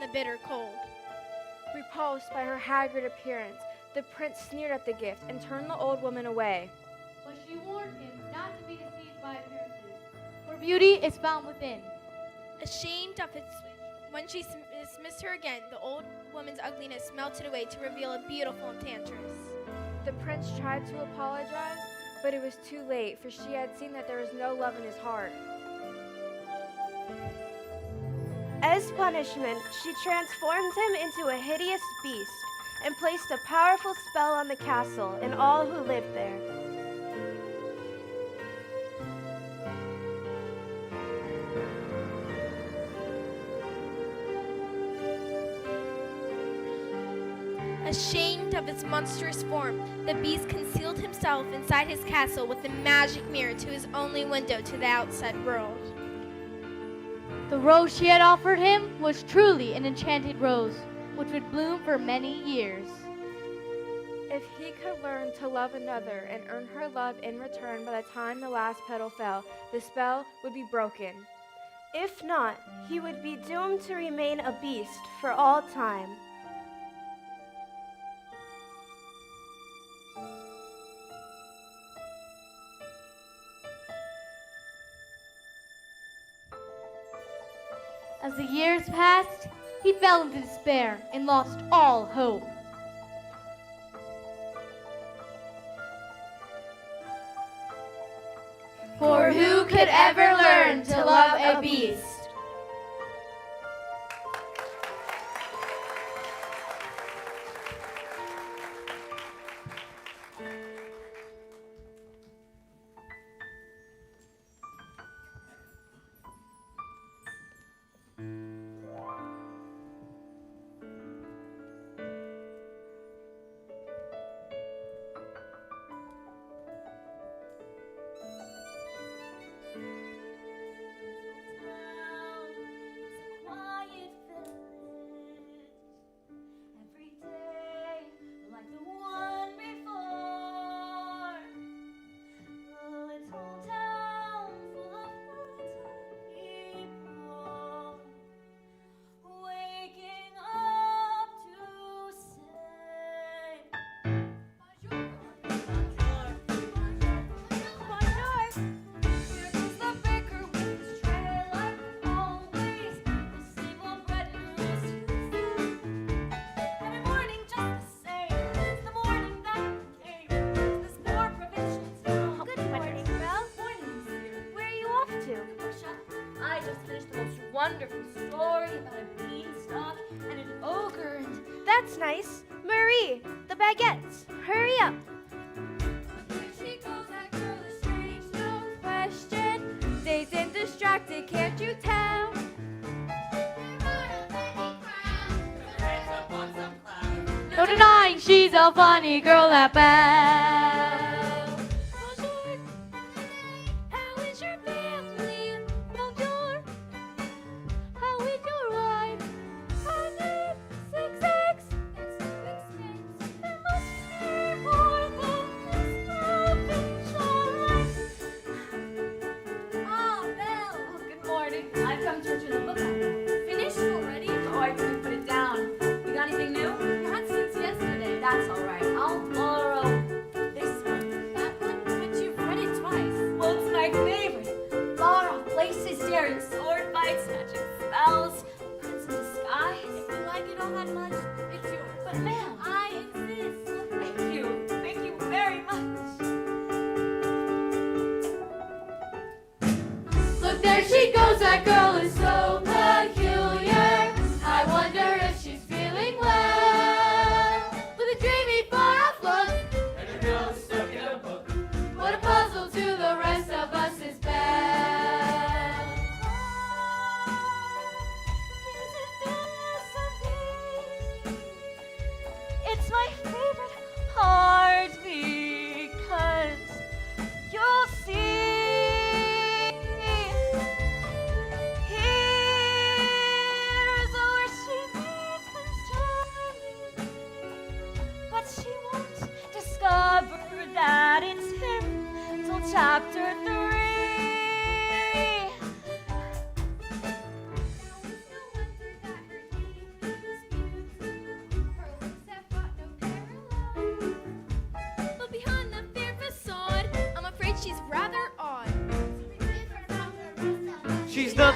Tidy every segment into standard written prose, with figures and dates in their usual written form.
the bitter cold. Repulsed by her haggard appearance, the prince sneered at the gift and turned the old woman away. But she warned him not to be deceived by appearances, for beauty is found within. Ashamed of its when she dismissed her again, the old woman's ugliness melted away to reveal a beautiful enchantress. The prince tried to apologize, but it was too late, for she had seen that there was no love in his heart. As punishment, she transformed him into a hideous beast and placed a powerful spell on the castle and all who lived there. Ashamed of its monstrous form, the beast concealed himself inside his castle with the magic mirror to his only window to the outside world. The rose she had offered him was truly an enchanted rose, which would bloom for many years. If he could learn to love another and earn her love in return by the time the last petal fell, the spell would be broken. If not, he would be doomed to remain a beast for all time. As the years passed, he fell into despair and lost all hope. For who could ever learn to love a beast? Wonderful story about a beanstalk and an ogre and... That's nice. Marie, the baguettes, hurry up. Here she goes, that girl is strange, no question. Dazed and distracted, can't you tell? No denying she's a funny girl, that Belle. How is your family? Bonjour. How is your wife? Her name, 66. There must be more than this Ah, Belle! Oh, good morning. I've come to return the book. Finished already? Oh, I couldn't put it down. You got anything new? Not since yesterday. That's all right. I'll borrow this one. That one? But you've read it twice. Well, it's my favorite. Far off places, daring sword fights, magic spells, prince in disguise. If you like it all that much, it's yours. But Belle, I insist. Thank you. Thank you very much. Look, there she goes, that girl is so peculiar. I wonder if she's feeling well. With a dreamy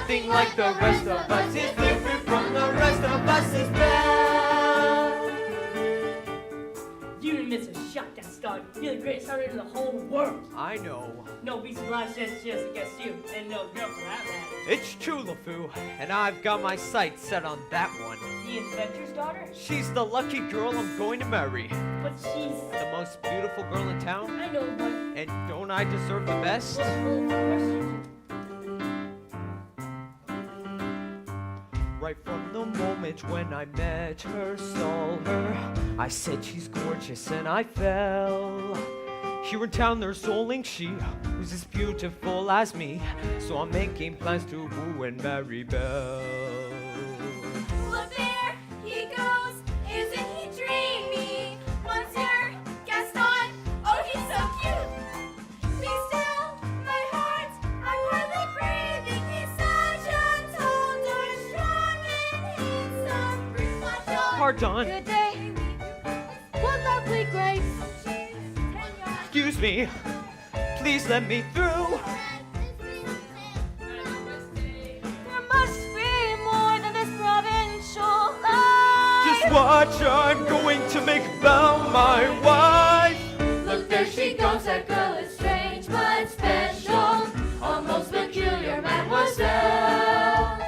nothing like the rest of us. Is different from the rest of us. Is Belle. You didn't miss a shot, Gaston. You're the greatest hunter in the whole world. I know. No beast alive stands a chance against you, and no girl for that matter. It's true, LeFou, and I've got my sights set on that one. The inventor's daughter? She's the lucky girl I'm going to marry. But she's... The most beautiful girl in town. I know, but... And don't I deserve the best? Well, of course you do. Right from the moment when I met her, saw her, I said she's gorgeous and I fell. Here in town there's only she who's as beautiful as me, so I'm making plans to woo and marry Belle. Look there, he goes. Isn't he dreamy? Monsieur Gaston, oh he's so cute. Be still, my heart, I'm hardly breathing. He's such a tall, dark, strong, and handsome. Bring my joy. Pardon, Good day. What lovely grace. excuse me, please let me through. There must be more than this provincial life. Just watch, I'm going to make Belle my wife. Look, there she goes, that girl is strange but special. A most peculiar mademoiselle.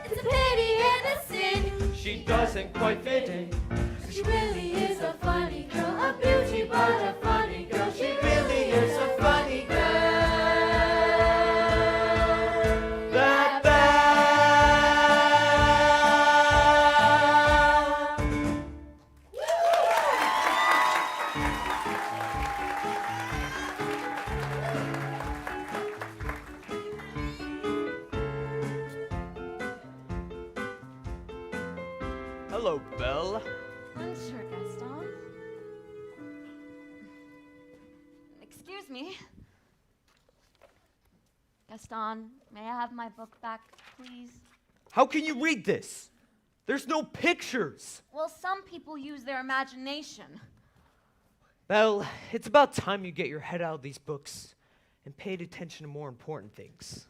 It's a pity and a sin. She doesn't quite fit in. She really is a funny girl, a beauty but a funny girl. She really is a funny girl. That Belle. Hello, Belle. Monsieur Gaston. Excuse me. Gaston, may I have my book back, please? How can you read this? There's no pictures. Well, some people use their imagination. Belle, it's about time you get your head out of these books and paid attention to more important things.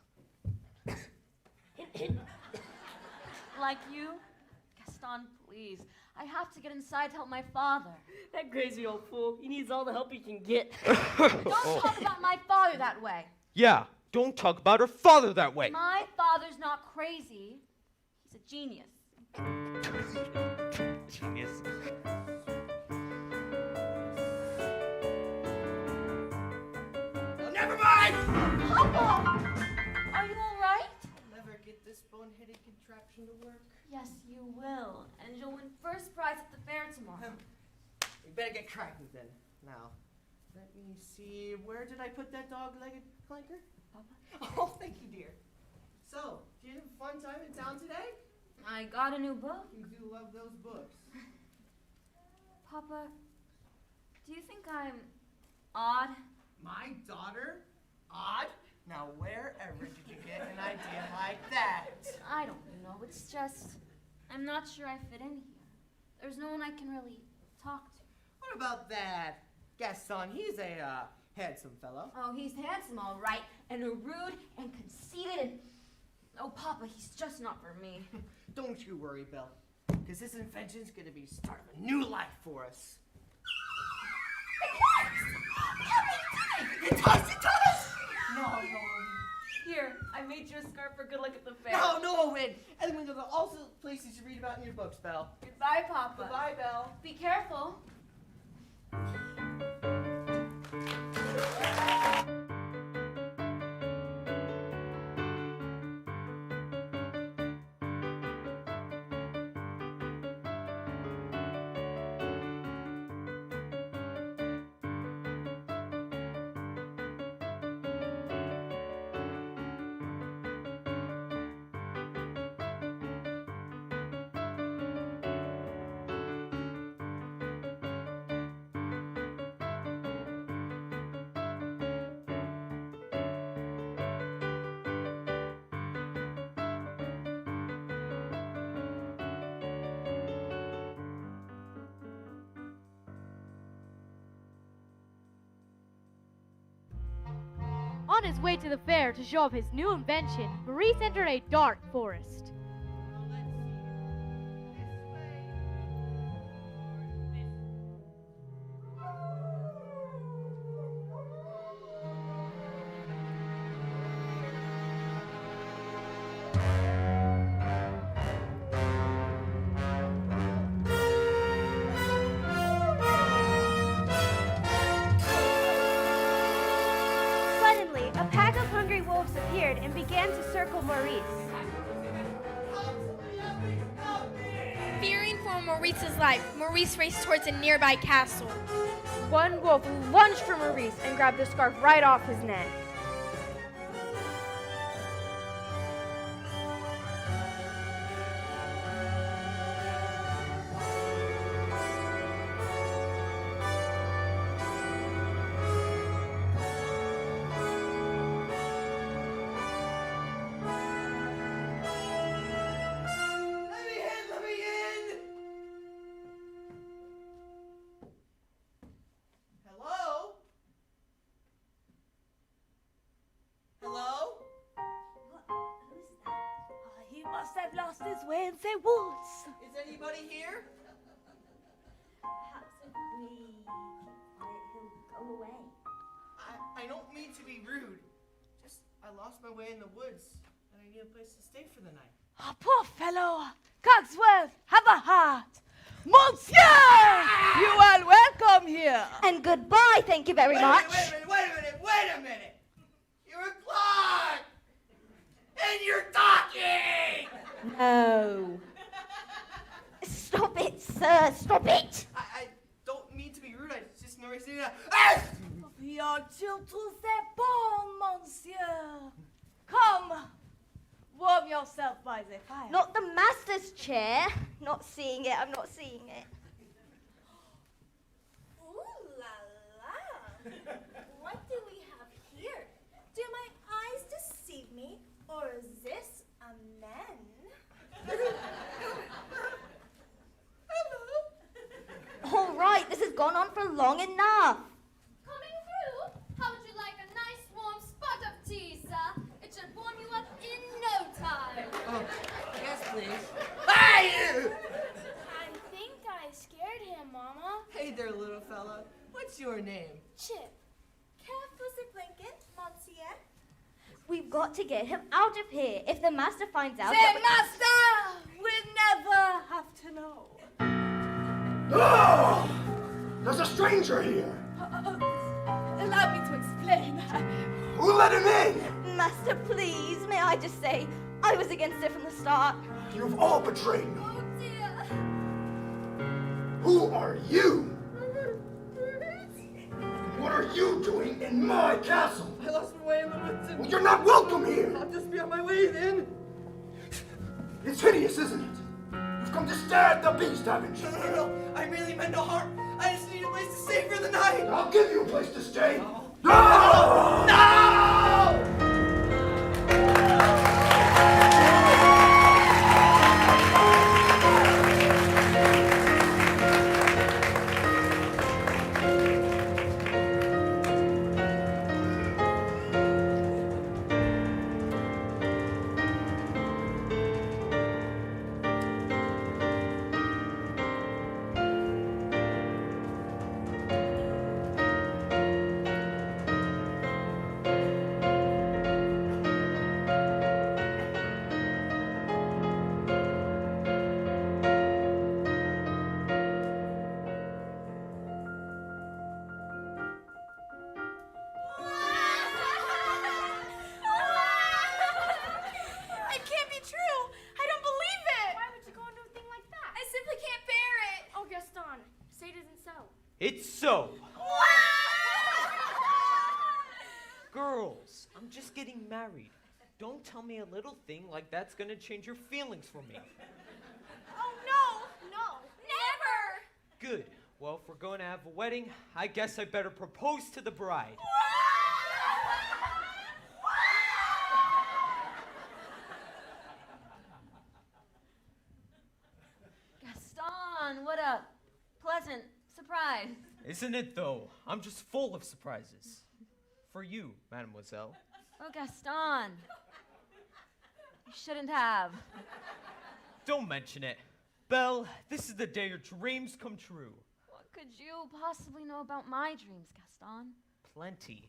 Like you? Gaston, please. I have to get inside to help my father. That crazy old fool. He needs all the help he can get. Don't talk about my father that way. Yeah, don't talk about her father that way. My father's not crazy. He's a genius. Genius. Never mind! Papa! Are you all right? Never get this bone-headed contraption to work. Yes, you will. And you'll win first prize at the fair tomorrow. We better get cracking then. Now, let me see. Where did I put that dog-legged clanker? Papa? Oh, thank you, dear. So, did you have a fun time in town today? I got a new book. You do love those books. Papa, do you think I'm odd? My daughter? Odd? Now, wherever did you get an idea like that? I don't know. It's just, I'm not sure I fit in here. There's no one I can really talk to. What about that Gaston? He's a handsome fellow. Oh, he's handsome, all right, and rude and conceited and... Oh, Papa, he's just not for me. Don't you worry, Belle, because this invention's gonna be starting a new life for us. It does! It does! No. Here, I made you a scarf for good luck at the fair. No, Owen! And then there are also places you read about in your books, Belle. Goodbye, Papa. Goodbye, Belle. Be careful. his way to the fair to show off his new invention, Maurice entered a dark forest. Suddenly, a pack of hungry wolves appeared and began to circle Maurice. Fearing for Maurice's life, Maurice raced towards a nearby castle. One wolf lunged for Maurice and grabbed the scarf right off his neck. Let me in! Hello? Hello? Who's that? He must have lost his way in the woods. Is anybody here? Perhaps if we quiet, he'll go away. I don't mean to be rude. Just, I lost my way in the woods, and I need a place to stay for the night. Ah, poor fellow. Cogsworth, have a heart. Monsieur! You are welcome here. And goodbye, thank you very much. Wait a minute! You're a clock! And you're talking! No. Stop it, sir, stop it. I don't mean to be rude, I just never seen that. We are till to the bone, monsieur. Come, warm yourself by the fire. Not the master's chair. Not seeing it, I'm not seeing it. Ooh la la! What do we have here? Do my eyes deceive me, or is this a man? All right, this has gone on for long enough. Coming through? How would you like a nice warm spot of tea, sir? It should warm you up in no time. Oh, yes, please. Hey! I think I scared him, Mama. Hey there, little fella. What's your name? Chip. Care for the blanket, Monsieur? We've got to get him out of here. If the master finds out The master will never have to know. Oh! There's a stranger here. Allow me to explain. Who let him in? Master, please, may I just say, I was against it from the start. You've all betrayed me. Oh dear. Who are you? What are you doing in my castle? I lost my way in the woods and Well, you're not welcome here. I'll just be on my way then. It's hideous, isn't it? You've come to stab the beast, haven't you? No. I really meant no harm. I just need a place to stay for the night. I'll give you a place to stay. No! It can't be true. I don't believe it. Why would you go and do a thing like that? I simply can't bear it. Oh, Gaston, say it isn't so. It's so. Girls, I'm just getting married. Don't tell me a little thing like that's gonna change your feelings for me. Oh no, no, never. Good. Well, if we're going to have a wedding, I guess I better propose to the bride. Gaston, what a pleasant surprise. Isn't it though? I'm just full of surprises. For you, mademoiselle. Oh, Gaston. You shouldn't have. Don't mention it. Belle, this is the day your dreams come true. What could you possibly know about my dreams, Gaston? Plenty.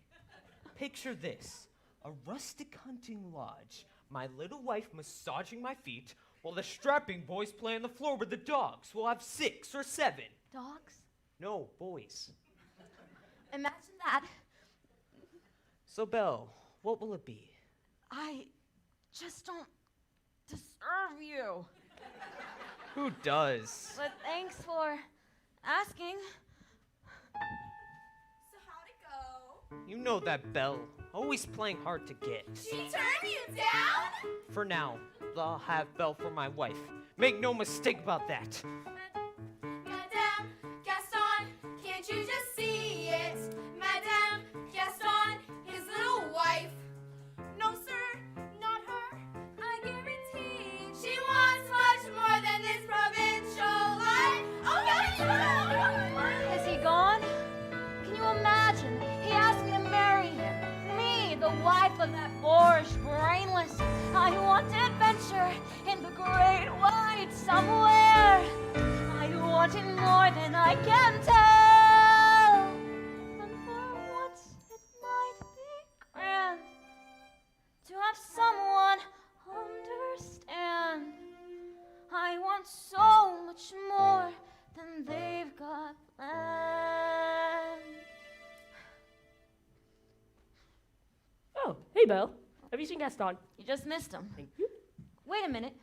Picture this. A rustic hunting lodge. My little wife massaging my feet, while the strapping boys play on the floor with the dogs. We'll have 6 or 7. Dogs? No, boys. Imagine that. So, Belle, what will it be? I just don't deserve you. Who does? But thanks for asking. So how'd it go? You know that, Belle. Always playing hard to get. She turned you down? For now, I'll have Belle for my wife. Make no mistake about that. Madame Gaston, can't you just see it? Madame Gaston, his little wife. No, sir, not her. I guarantee it. She wants much more than this provincial life. Oh, no! Is he gone? Can you imagine? He asked me to marry him. Me, the wife of that boorish, brainless. I want adventure in the great wide somewhere. I want it more than I can tell. And for once it might be grand to have someone understand. I want so much more than they've got planned. Oh, hey, Belle. Have you seen Gaston? You just missed him. Thank you. Wait a minute.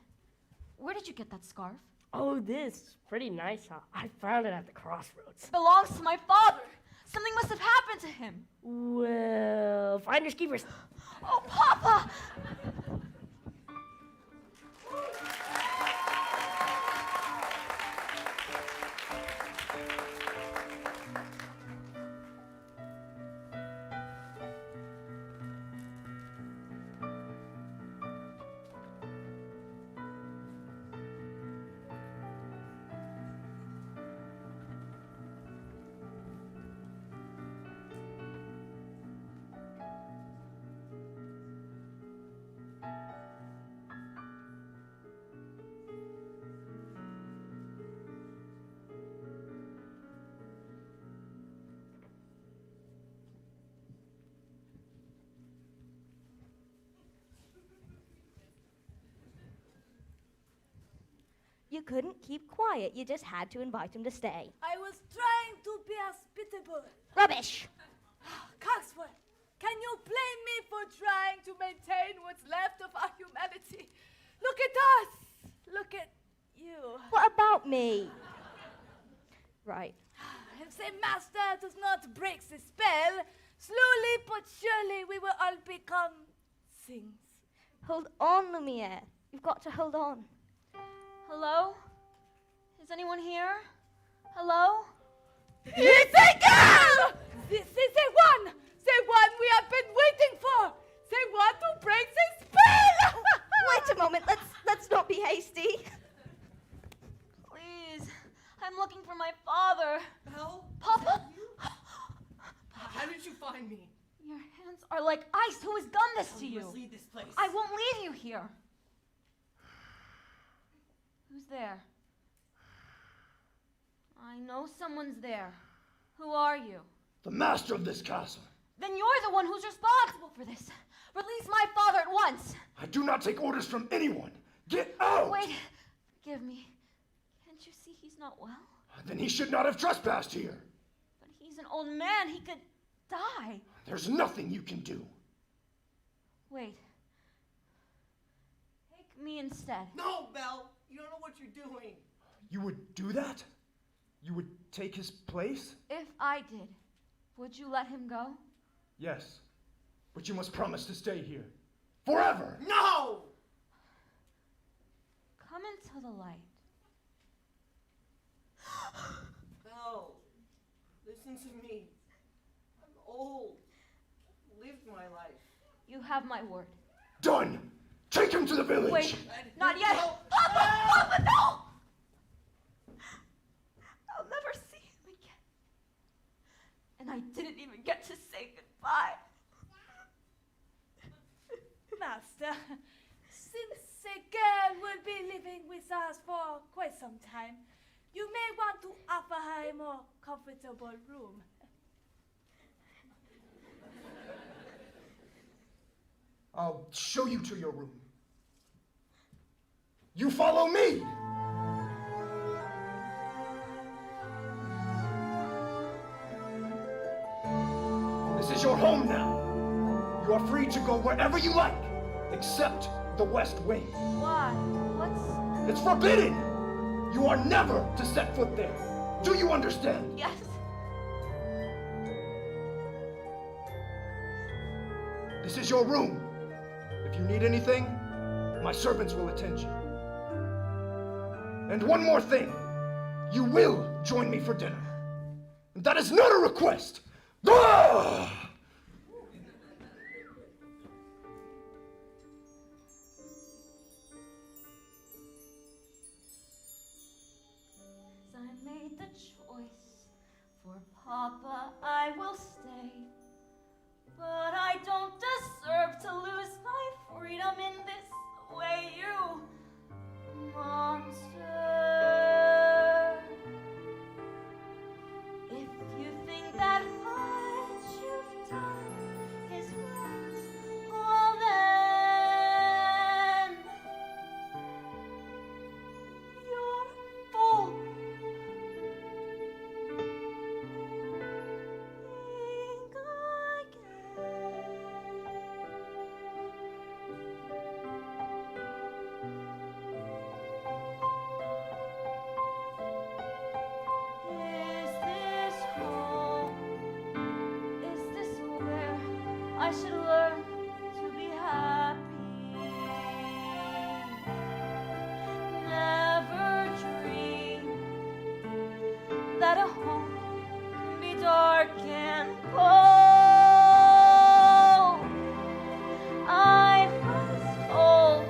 Where did you get that scarf? Oh, this. Pretty nice, huh? I found it at the crossroads. It belongs to my father. Something must have happened to him. Well, finders keepers. Oh, Papa! You couldn't keep quiet. You just had to invite him to stay. I was trying to be hospitable. Rubbish! Cogsworth, can you blame me for trying to maintain what's left of our humanity? Look at us! Look at you. What about me? Right. If the master does not break the spell, slowly but surely we will all become things. Hold on, Lumiere. You've got to hold on. Hello? Is anyone here? Hello? It's a girl! This is the one we have been waiting for. The one to break the spell. Wait a moment. Let's not be hasty. Please. I'm looking for my father. Belle? Papa? How did you find me? Your hands are like ice. Who has done this to You you? must leave this place. I won't leave you here. Who's there? I know someone's there. Who are you? The master of this castle. Then you're the one who's responsible for this. Release my father at once. I do not take orders from anyone. Get out! Wait, forgive me. Can't you see he's not well? Then he should not have trespassed here. But he's an old man. He could die. There's nothing you can do. Wait. Take me instead. No, Belle. You don't know what you're doing. You would do that? You would take his place? If I did, would you let him go? Yes. But you must promise to stay here. Forever! No! Come into the light. Belle, listen to me. I'm old. I've lived my life. You have my word. Done! Take him to the village! Wait, not yet. No. Papa! Papa, no! I'll never see him again. And I didn't even get to say goodbye. be living with us for quite some time. You may want to offer her a more comfortable room. I'll show you to your room. You follow me! This is your home now. You are free to go wherever you like, except the West Wing. Why? What's... It's forbidden! You are never to set foot there. Do you understand? Yes. This is your room. If you need anything, my servants will attend you. And one more thing. You will join me for dinner. And that is not a request. Ah! I made the choice. For Papa, I will stay. But I don't deserve to lose my freedom in this way, you monster. If you think that what you've done is right, well then you're a fool. I should learn to be happy. Never dream that a home can be dark and cold. I was told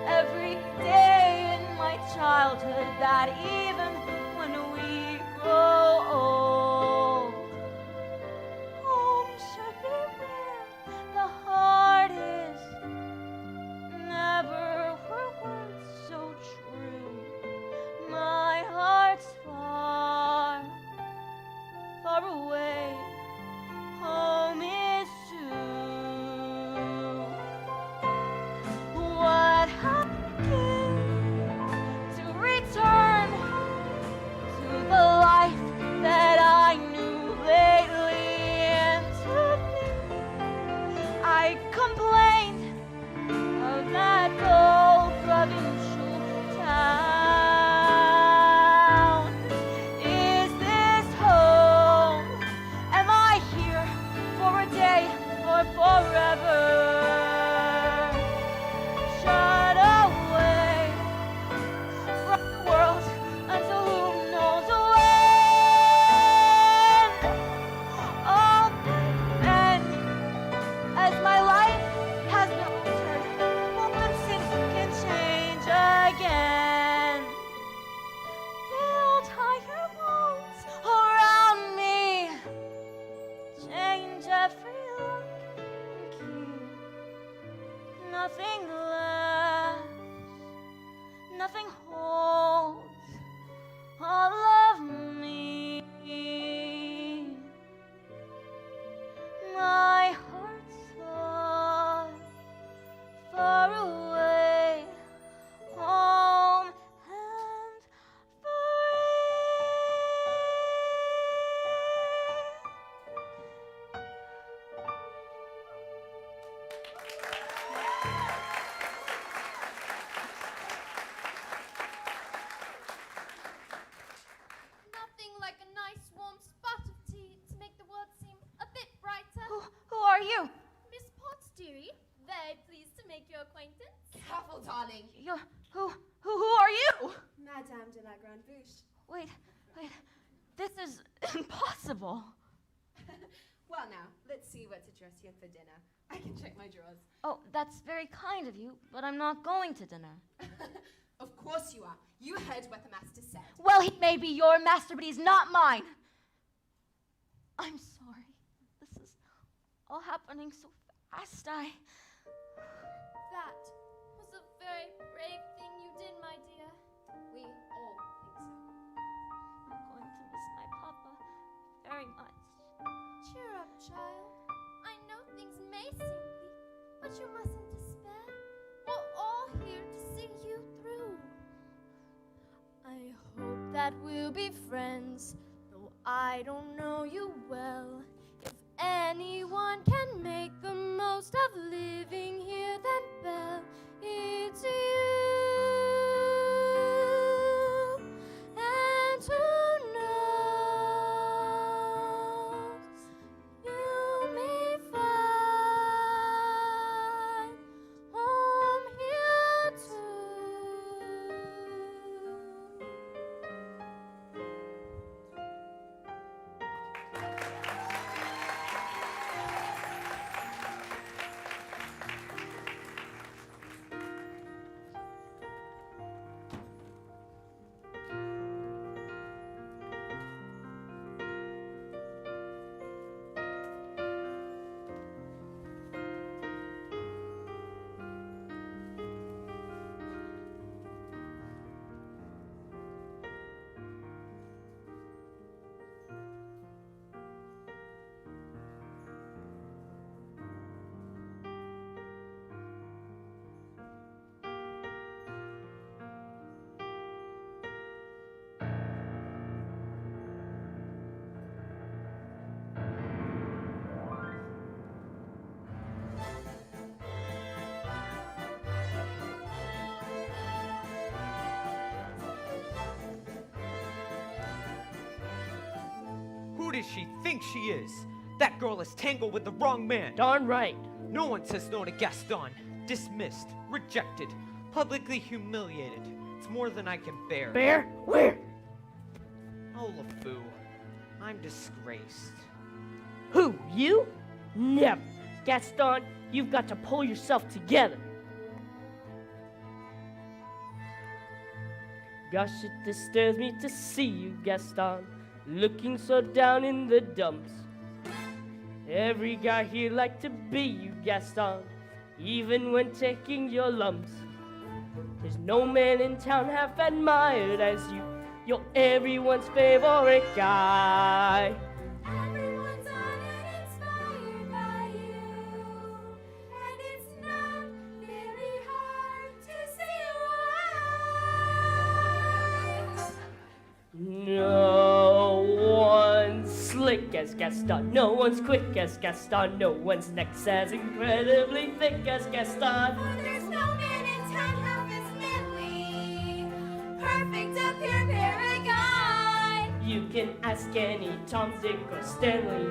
every day in my childhood that even when we grow old, home should be where the heart is. Never were words so true. My heart's far, far away. Home is too. What happened to return to the life that I knew lately? And to me, I complained of that old provincial town. Is this home? Am I here for a day or forever? Shut away from the world until who knows when. All then, as my life has been altered, glimpses can change again. Build higher walls around me, change every look and key. Nothing lasts, nothing holds all of me. My heart's far, far away, home and Nothing like a nice warm spot of tea to make the world seem a bit brighter. Who are you? Miss Potts, dearie, very pleased to make your acquaintance. Careful, darling. Who are you? Madame de la Grande Bouche. Wait, this is impossible. Well, now, let's see what to dress you for dinner. I can check my drawers. Oh, that's very kind of you, but I'm not going to dinner. Of course you are. You heard what the master said. Well, he may be your master, but he's not mine. I'm sorry. This is all happening so fast. That was a very brave thing you did, my dear. We all think so. I'm going to miss my papa very much. Cheer up, child. I know things may seem bleak, but you mustn't despair. We're all here to see you through. I hope that we'll be friends, though I don't know you well. If anyone can make the most of living here, then Belle, it's you. And who knows, you may find home here too. Who does she think she is? That girl is tangled with the wrong man. Darn right. No one says no to Gaston. Dismissed, rejected, publicly humiliated. It's more than I can bear. Bear? Where? Oh, LeFou, I'm disgraced. Who? You? Never. Gaston, you've got to pull yourself together. Gosh, it disturbs me to see you, Gaston, looking so down in the dumps. Every guy here like to be you, Gaston, even when taking your lumps. There's no man in town half admired as you. You're everyone's favorite guy. Everyone's honored and inspired by you. And it's not very hard to see why. No one's slick as Gaston, no one's quick as Gaston, no one's neck's as incredibly thick as Gaston. For there's no man in town half as manly, perfect up here paragon. You can ask any Tom, Dick, or Stanley,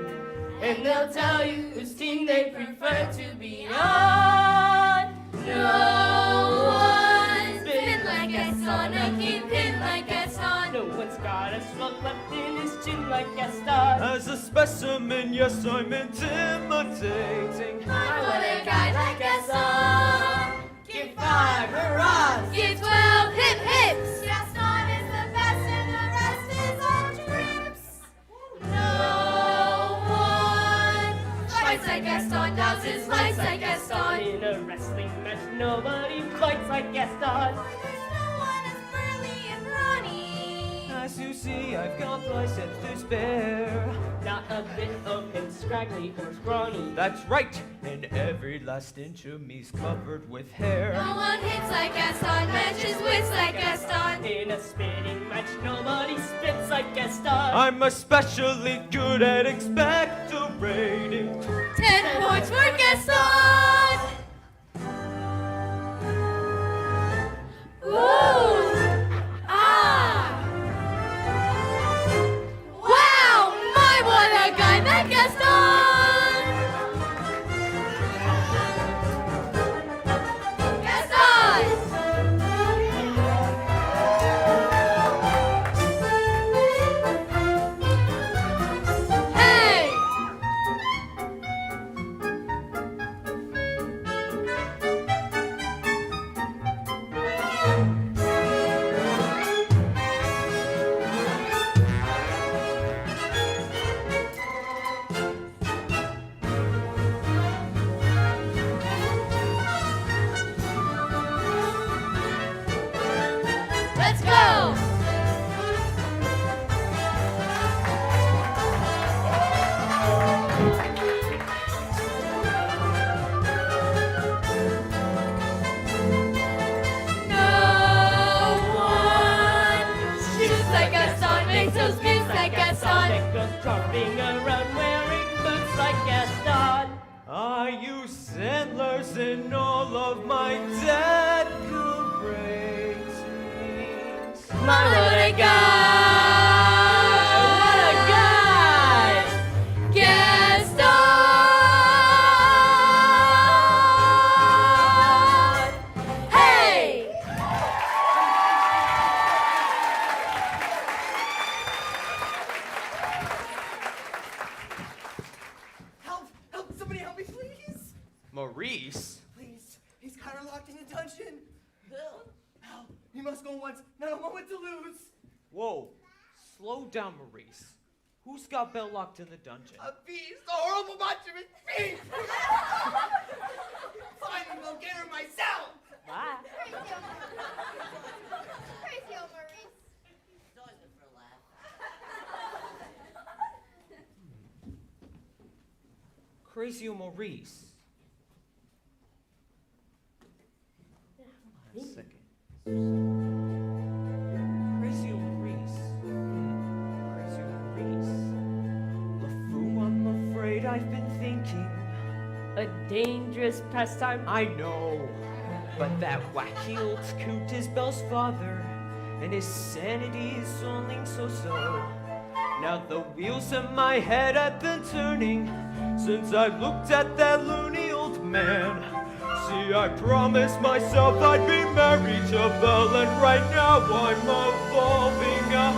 and they'll tell you whose team they prefer to be on. No one's been like Gaston, a kingpin like Gaston. No one's got a slug left in his chin like Gaston. As a specimen, yes, I'm intimidating. I want a guy like Gaston. Give 5 hurrahs! Give 12 hip hips. Gaston is the best and the rest is all trips. No one fights like Gaston, doubts his lights like Gaston. In a wrestling match, nobody fights like Gaston. For there's no one as burly and brawny. As you see, I've got license to spare. Not a bit of him scraggly or scrawny. That's right, and every last inch of me's covered with hair. No one hits like Gaston, matches wits like Gaston. In a spitting match, nobody spits like Gaston. I'm especially good at expectorating. 10 points for Gaston. Ooh! Ah! Wow! My, what a guy, that Gaston! Gaston! Hey! tromping around wearing boots like Gaston. I use settlers in all of my decoratings. My, what a guy! What a guy! Gaston! Hey! Help! Help! Somebody help me, please! Maurice? Please, he's kind of locked in a dungeon. Help! He must go once, not a moment to lose. Whoa, slow down, Maurice. Who's got Belle locked in the dungeon? A beast, a horrible monstrous beast! Fine, I'll go get her myself! Bye. Crazy old Maurice. Crazy old Maurice. Hold on a second. Crazy old Maurice. Crazy old Maurice. LeFou, I'm afraid I've been thinking. A dangerous pastime. I know, but that wacky old coot is Belle's father, and his sanity is only so-so. Now the wheels in my head have been turning since I looked at that loony old man. See, I promised myself I'd be married to Belle, and right now I'm evolving a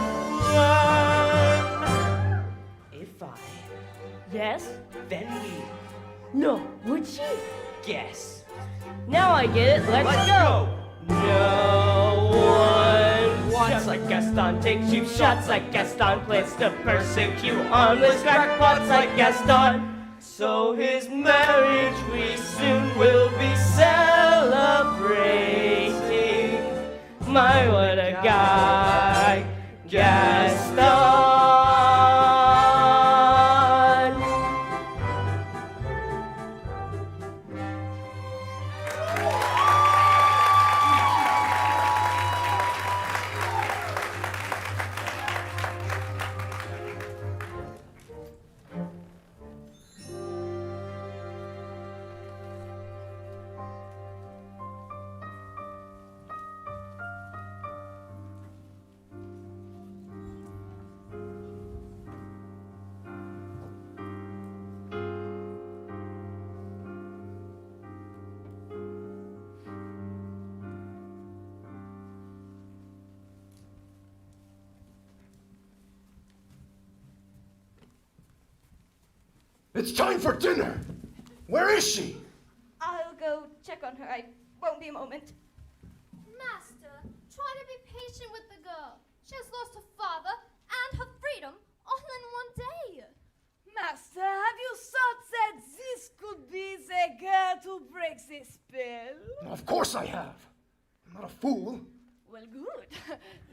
plan. If I, Yes? then we, No. Would she? guess. Now I get it. Let's go. No one wants like Gaston, takes cheap shots like Gaston, plans to persecute harmless crackpots like Gaston. So his marriage we soon will be celebrating. My, what a guy, Gaston. It's time for dinner! Where is she? I'll go check on her. I won't be a moment. Master, try to be patient with the girl. She has lost her father and her freedom all in one day. Master, have you thought that this could be the girl to break the spell? Of course I have. I'm not a fool. Well, good.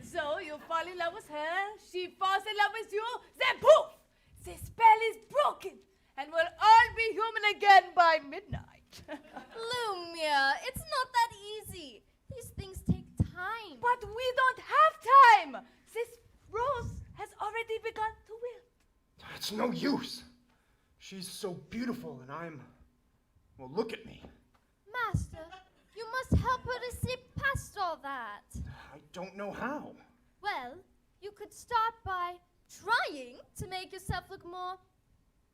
So you fall in love with her, she falls in love with you, then poof! The spell is broken, and we'll all be human again by midnight. Lumia, it's not that easy. These things take time. But we don't have time. This rose has already begun to wilt. It's no use. She's so beautiful, and well, look at me. Master, you must help her to see past all that. I don't know how. Well, you could start by trying to make yourself look more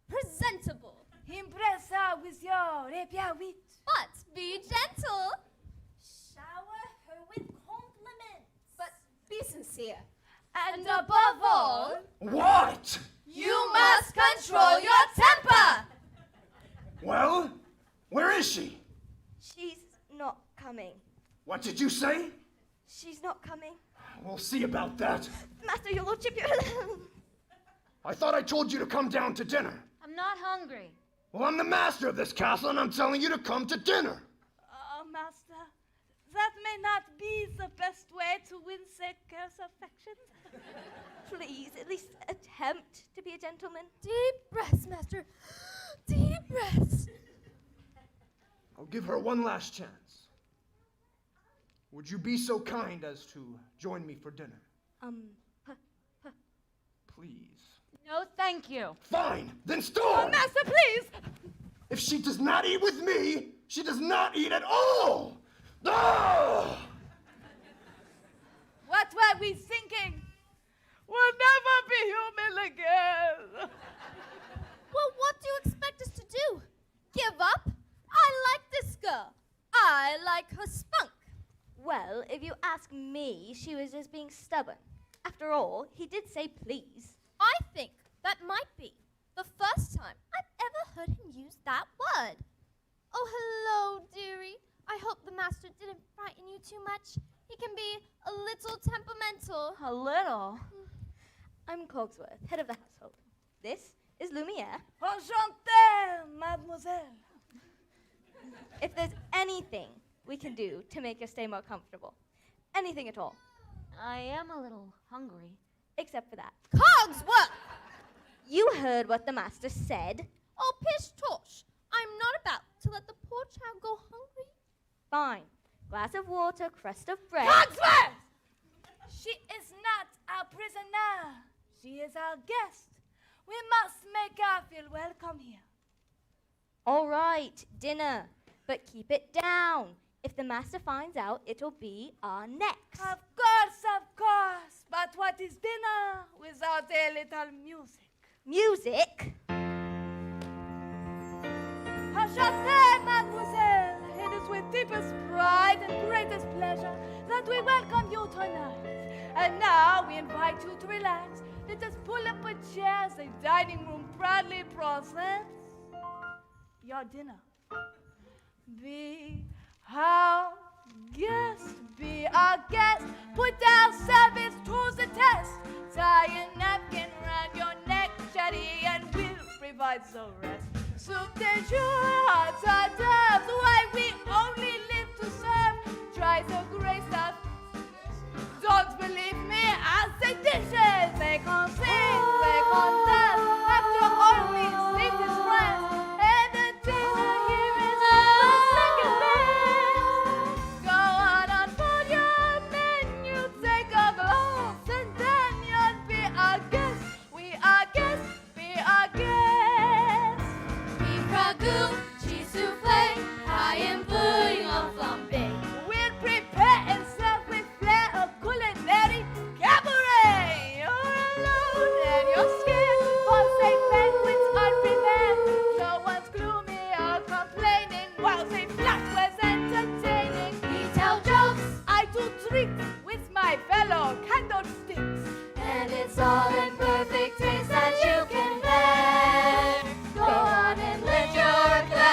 presentable. Impress her with your rapier wit. But be gentle. Shower her with compliments. But be sincere. And above all, What? You must control your temper. Well, where is she? She's not coming. What did you say? She's not coming. We'll see about that. Master, your lordship, I thought I told you to come down to dinner. I'm not hungry. Well, I'm the master of this castle, and I'm telling you to come to dinner. Master, that may not be the best way to win the girl's affection. Please, at least attempt to be a gentleman. deep breaths, Master. Deep breaths. I'll give her one last chance. Would you be so kind as to join me for dinner? Huh. Please. No, thank you. Fine, then Oh, storm! master, please! If she does not eat with me, she does not eat at all! Ah! What were we thinking? We'll never be human again. Well, what do you expect us to do? Give up? I like this girl. I like her spunk. Well, if you ask me, she was just being stubborn. After all, he did say please. I think that might be the first time I've ever heard him use that word. Oh, hello, dearie. I hope the master didn't frighten you too much. He can be a little temperamental. A little. I'm Cogsworth, head of the household. This is Lumiere. Enchanté, mademoiselle. If there's anything we can do to make your stay more comfortable, anything at all, I am a little hungry. except for that. Cogsworth! You heard what the master said. Oh, pish tosh. I'm not about to let the poor child go hungry. Fine. Glass of water, crust of bread. Cogsworth! She is not our prisoner. She is our guest. We must make her feel welcome here. All right, dinner. But keep it down. If the master finds out, it'll be our necks. Of course. But what is dinner without a little music? Music? Enchanté, mademoiselle. It is with deepest pride and greatest pleasure that we welcome you tonight. And now we invite you to relax. Let us pull up a chair as the dining room proudly presents your dinner. Be our guest, be our guest. Put our service to the test. Tie a napkin round your neck, Chatty, and we'll provide the rest. Soup de jour, hot hors d'oeuvres, why we only live to serve. Try the great stuff. Don't believe me, I say dishes. They can't sing, they can't dance. After all, we sleep is friends. And the dinner here is the second best. Go on, unfold your menu, take a glance, and then you'll be our guest. We are guests, be our guests. Beef ragout, cheese souffle, I am pudding en flambé. We'll prepare and serve with flair a culinary cabaret. You're alone and you're scared, for say banquets are prepared. No one's gloomy or complaining, while say flat was entertaining. We tell jokes, I do tricks with my fellow candlesticks. and it's all in perfect taste that you can bear. Go on and let your class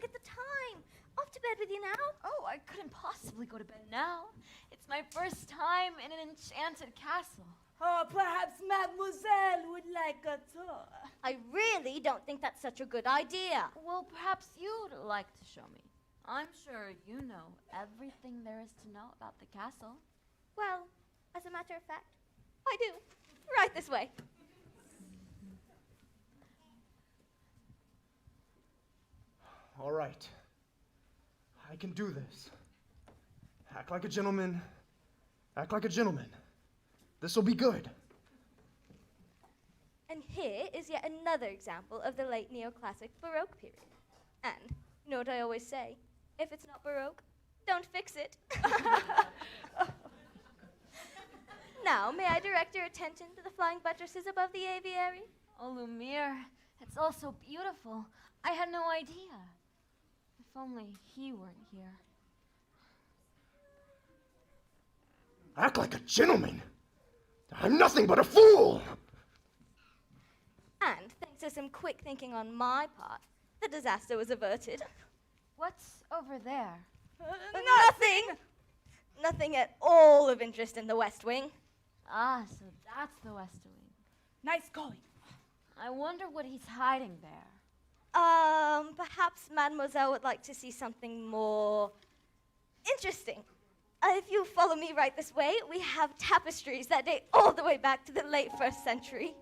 look at the time. Off to bed with you now. Oh, I couldn't possibly go to bed now. It's my first time in an enchanted castle. Oh, perhaps Mademoiselle would like a tour. I really don't think that's such a good idea. Well, perhaps you'd like to show me. I'm sure you know everything there is to know about the castle. Well, as a matter of fact, I do. Right this way. All right. I can do this. Act like a gentleman. Act like a gentleman. This'll be good. And here is yet another example of the late neoclassic Baroque period. And, you know what I always say? If it's not Baroque, don't fix it. Now, may I direct your attention to the flying buttresses above the aviary? Oh, Lumiere, it's all so beautiful. I had no idea. If only he weren't here. Act like a gentleman. I'm nothing but a fool. And, thanks to some quick thinking on my part, the disaster was averted. What's over there? Nothing! Nothing at all of interest in the West Wing. Ah, so that's the West Wing. Nice going. I wonder what he's hiding there. Perhaps Mademoiselle would like to see something more interesting. If you follow me right this way, we have tapestries that date all the way back to the late 1st century.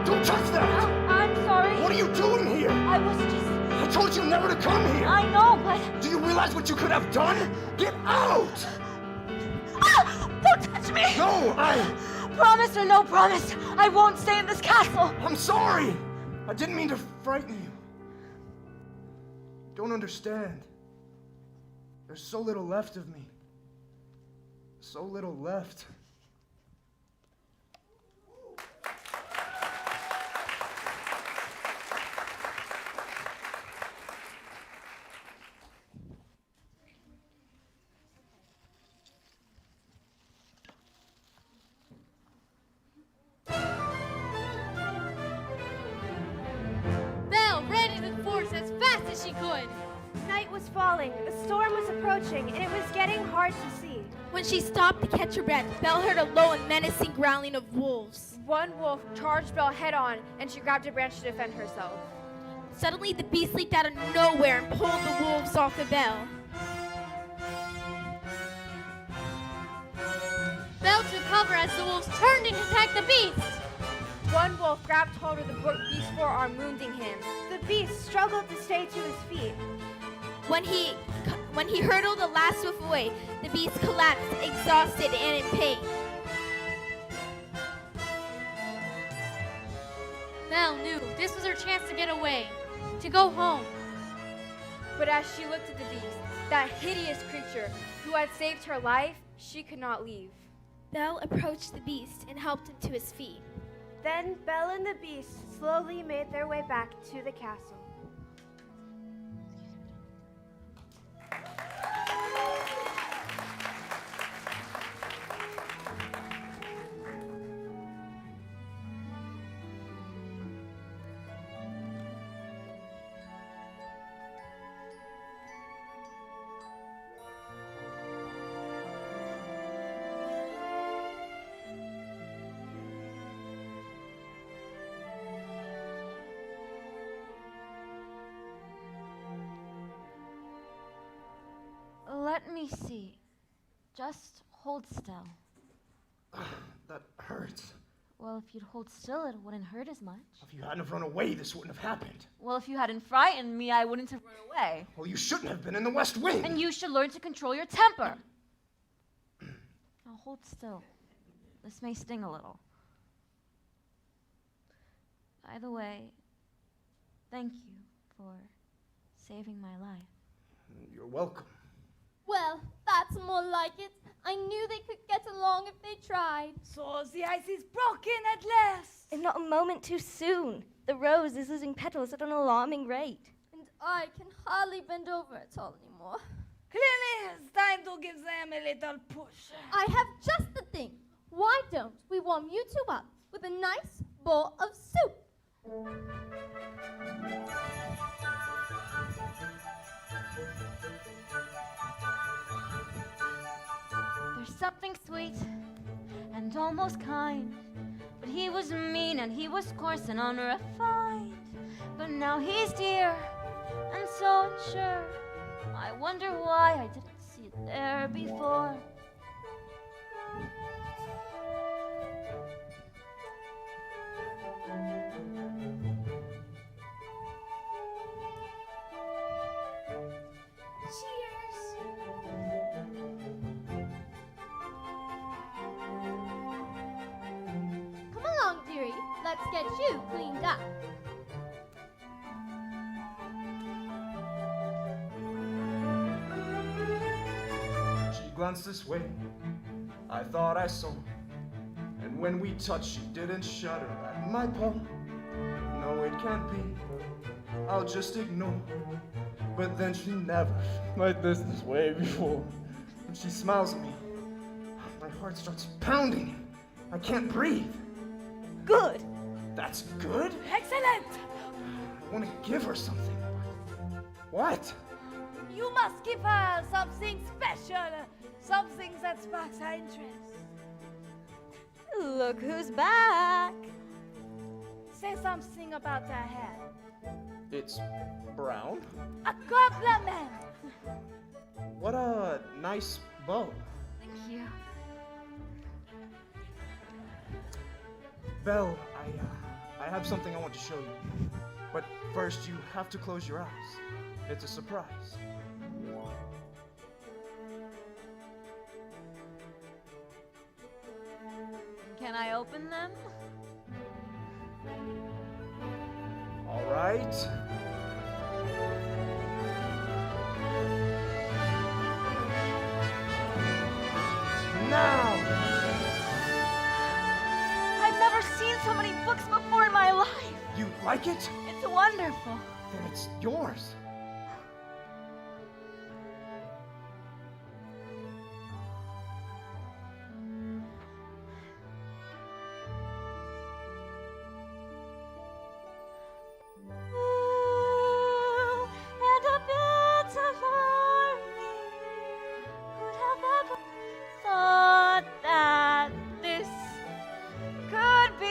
Don't touch that! I'm sorry. What are you doing here? I was just... I told you never to come here. I know, but... Do you realize what you could have done? Get out! Ah! Don't touch me! No, Promise or no promise, I won't stay in this castle. I'm sorry. I didn't mean to frighten you. Don't understand. There's so little left of me. So little left. Belle ran into the forest as fast as she could. Night was falling, a storm was approaching, and it was getting hard to see. When she stopped to catch her breath, Belle heard a low and menacing growling of wolves. One wolf charged Belle head on, and she grabbed a branch to defend herself. Suddenly, the beast leaped out of nowhere and pulled the wolves off of Belle. Belle took cover as the wolves turned and attacked the beast. One wolf grabbed hold of the beast's forearm, wounding him. The beast struggled to stay to his feet. When he hurtled the last wolf away, the beast collapsed, exhausted and in pain. Belle knew this was her chance to get away, to go home. But as she looked at the beast, that hideous creature who had saved her life, she could not leave. Belle approached the beast and helped him to his feet. Then Belle and the beast slowly made their way back to the castle. Let me see. Just hold still. That hurts. Well, if you'd hold still, it wouldn't hurt as much. If you hadn't have run away, this wouldn't have happened. Well, if you hadn't frightened me, I wouldn't have run away. Well, you shouldn't have been in the West Wing. And you should learn to control your temper. Now hold still. This may sting a little. By the way, thank you for saving my life. You're welcome. Well, that's more like it. I knew they could get along if they tried. So the ice is broken at last. And not a moment too soon. The The rose is losing petals at an alarming rate. And I can hardly bend over at all anymore. Clearly, it's time to give them a little push. I have just the thing. Why don't we warm you two up with a nice bowl of soup? There's something sweet and almost kind. But he was mean and he was coarse and unrefined. But now he's dear and so unsure. I wonder why I didn't see it there before. Come along, dearie. Let's get you cleaned up. She glanced this way, I thought I saw. And when we touched, she didn't shudder at my paw. No, it can't be, I'll just ignore. But then she never like this way before. When she smiles at me, my heart starts pounding. I can't breathe. Good. That's good? Excellent! I want to give her something. What? You must give her something special, something that sparks her interest. Look who's back. Say something about her hair. It's brown? A compliment! What a nice bow. Thank you. Belle, I have something I want to show you. But first, you have to close your eyes. It's a surprise. Can I open them? All right. Now! I've never seen so many books before in my life. You like it? It's wonderful. Then it's yours. Ooh, and a bit alarming. Who'd have ever thought that this could be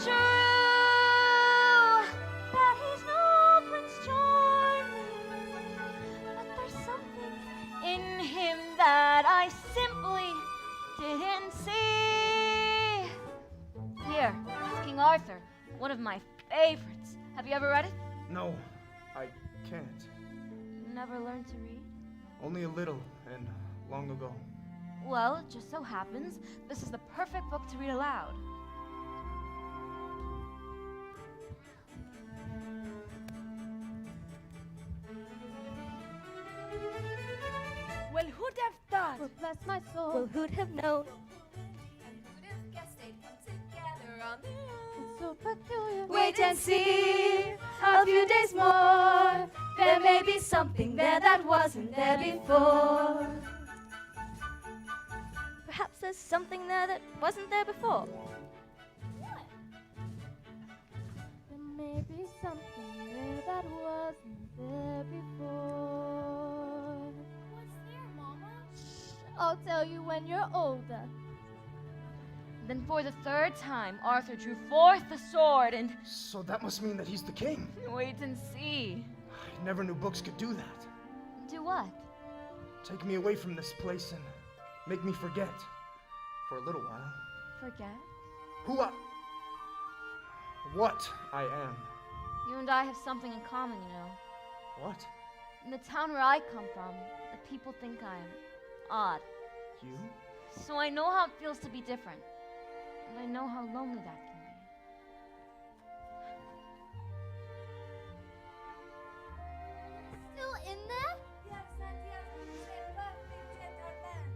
true? That he's no Prince Charming, but there's something in him that I simply didn't see. Here, it's King Arthur, one of my favorites. Have you ever read it? No, I can't. You never learned to read? Only a little and long ago. Well, it just so happens this is the perfect book to read aloud. Well, who'd have thought? Well, bless my soul. Well, who'd have known? It's so peculiar. Wait and see, a few days more. There may be something there that wasn't there before. Perhaps there's something there that wasn't there before. There may be something there that wasn't there before. What's there, Mama? I'll tell you when you're older. Then for the third time, Arthur drew forth the sword and So that must mean that he's the king. wait and see. I never knew books could do that. Do what? Take me away from this place and make me forget. For a little while. Forget? What I am. You and I have something in common, you know. What? In the town where I come from, the people think I'm odd. You? So I know how it feels to be different. And I know how lonely that can be. Still in there? Yes, and yes, he's a perfect gentleman.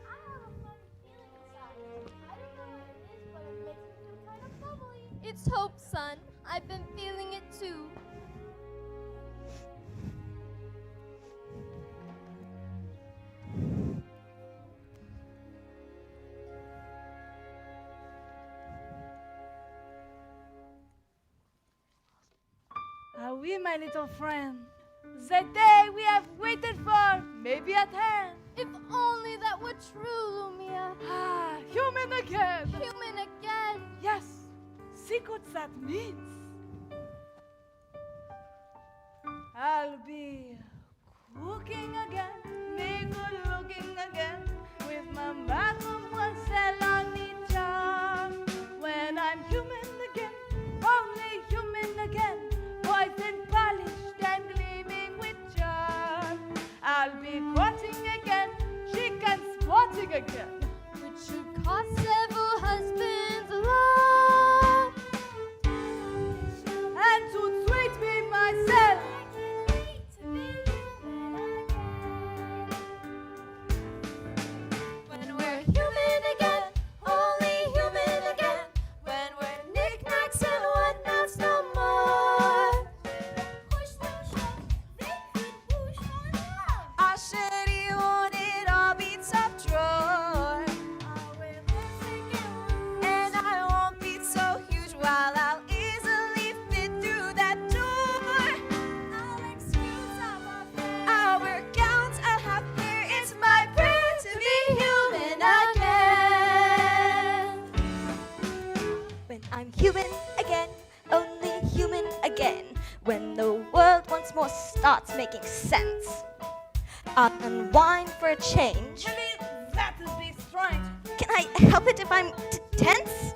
I have a funny feeling inside. I don't know what it is, It's hope, son. I've been feeling it too. Ah oui, my little friend. The day we have waited for may be at hand. If only that were true, Lumia. Ah, human again. Human again. Yes, see what that means. I'll be cooking again, me good looking again, with my mademoiselle on each arm. When I'm human again, only human again, poised and polished and gleaming with charm. I'll be courting again, chic and sporting again, Which should cost several husbands love. and to treat me myself. When we're human again, only human again. When we're knickknacks and whatnots no more. Push them shut, they could push on up. I said he wanted all be top drawer. And I won't be so huge while I'll easily fit through that door. I'll excuse I'll wear gowns, I'll have hair. It's my prayer to be human again. When I'm human again, only human again. When the world once more starts making sense, I'll unwind for a change. Maybe that would be strange. Can I help it if I'm tense?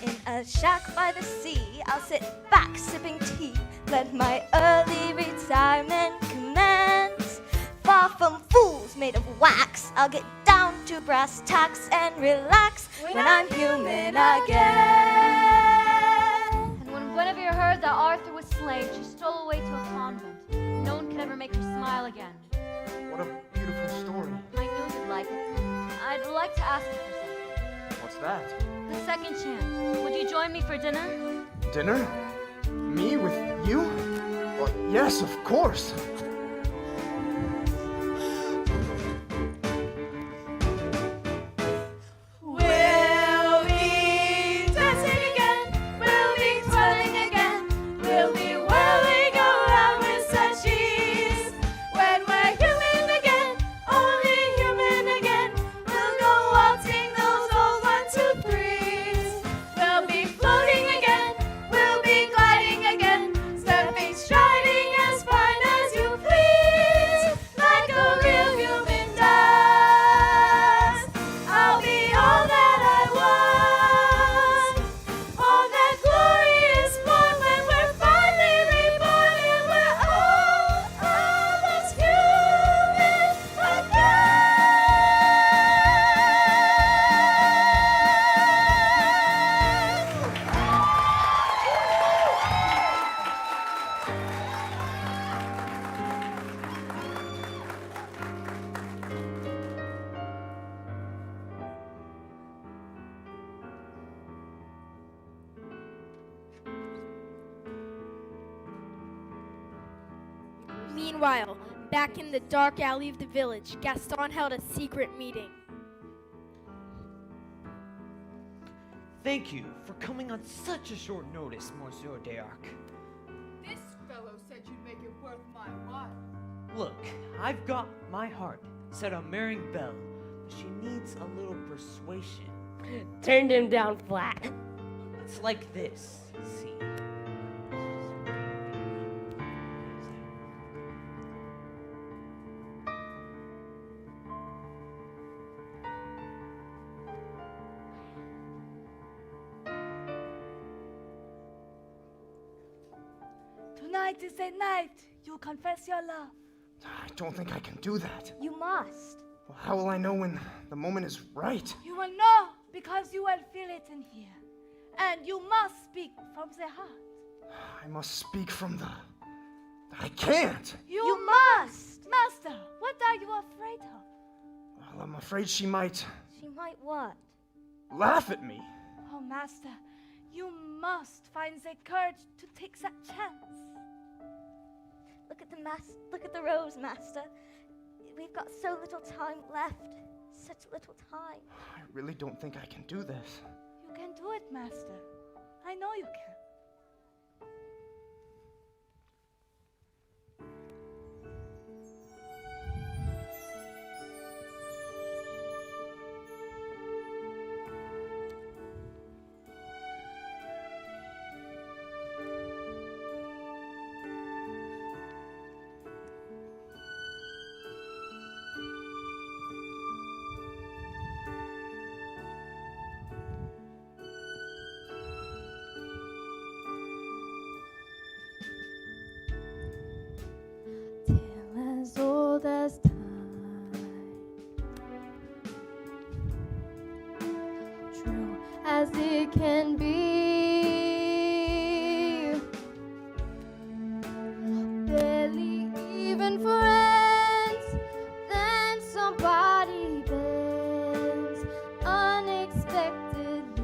In a shack by the sea, I'll sit back sipping tea. Let my early retirement commence. Far from fools made of wax, I'll get down to brass tacks and relax when I'm human again. And when Guinevere heard that Arthur was slain, she stole away to a convent. No one could ever make her smile again. What a beautiful story. I knew you'd like it. I'd like to ask you for something. What's that? The second chance. Would you join me for dinner? Dinner? Me with you? Well, yes, of course. We'll be dancing again. We'll be twirling again. We'll be whirling around with such ease. When we're human again, only human again, we'll go waltzing those old 1, 2, 3s. We'll be floating again. We'll be gliding again. Stepping, striding as fine as you please. Like a real human does. I'll be all that I was. All that glorious morn when we're finally reborn and we're all almost human Meanwhile, back in the dark alley of the village, Gaston held a secret meeting. Thank you for coming on such a short notice, Monsieur d'Arc. This fellow said you'd make it worth my while. Look, I've got my heart set on marrying Belle, but she needs a little persuasion. Turned him down flat. It's like this, see? Tonight is the night you confess your love. I don't think I can do that. You must. Well, how will I know when the moment is right? You will know because you will feel it in here. And you must speak from the heart. I must speak from the... I can't! You must! Master, what are you afraid of? Well, I'm afraid she might She might what? laugh at me. Oh, Master, You must find the courage to take that chance. Look at the rose, Master. We've got so little time left. Such little time. I really don't think I can do this. You can do it, Master. I know you can. Tale as old as time, true as it can be. Barely even friends, then somebody bends unexpectedly.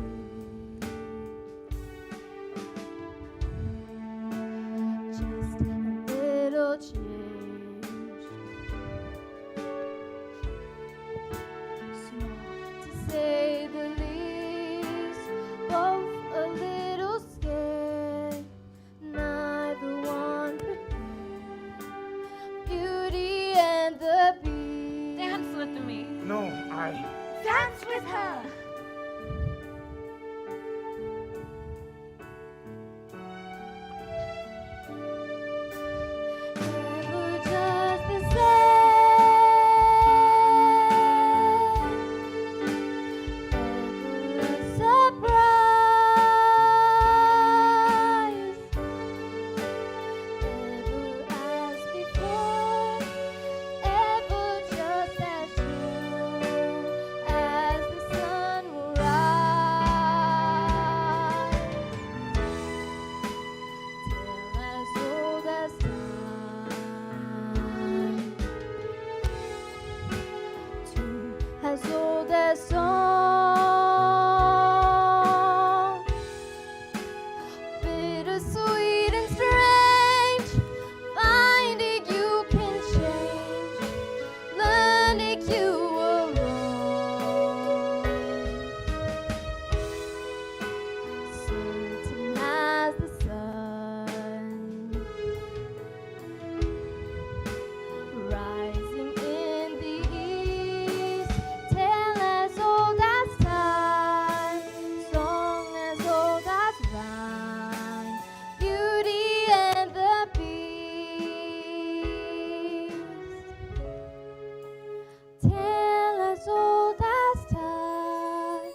Just a little change, small to say the least, both a little scared, neither one prepared. Beauty and the Beast. Dance with me. No, Dance with her. Never just the same. Never a surprise. Never as before. Ever just as sure as the sun will rise. Tale as old as time, tune as old as song, bittersweet and strange, finding you can change, learning you were wrong, certain as the sun, rising in the east, tale as old as time, song as old as rhyme, beauty and the beast, tale as old as time,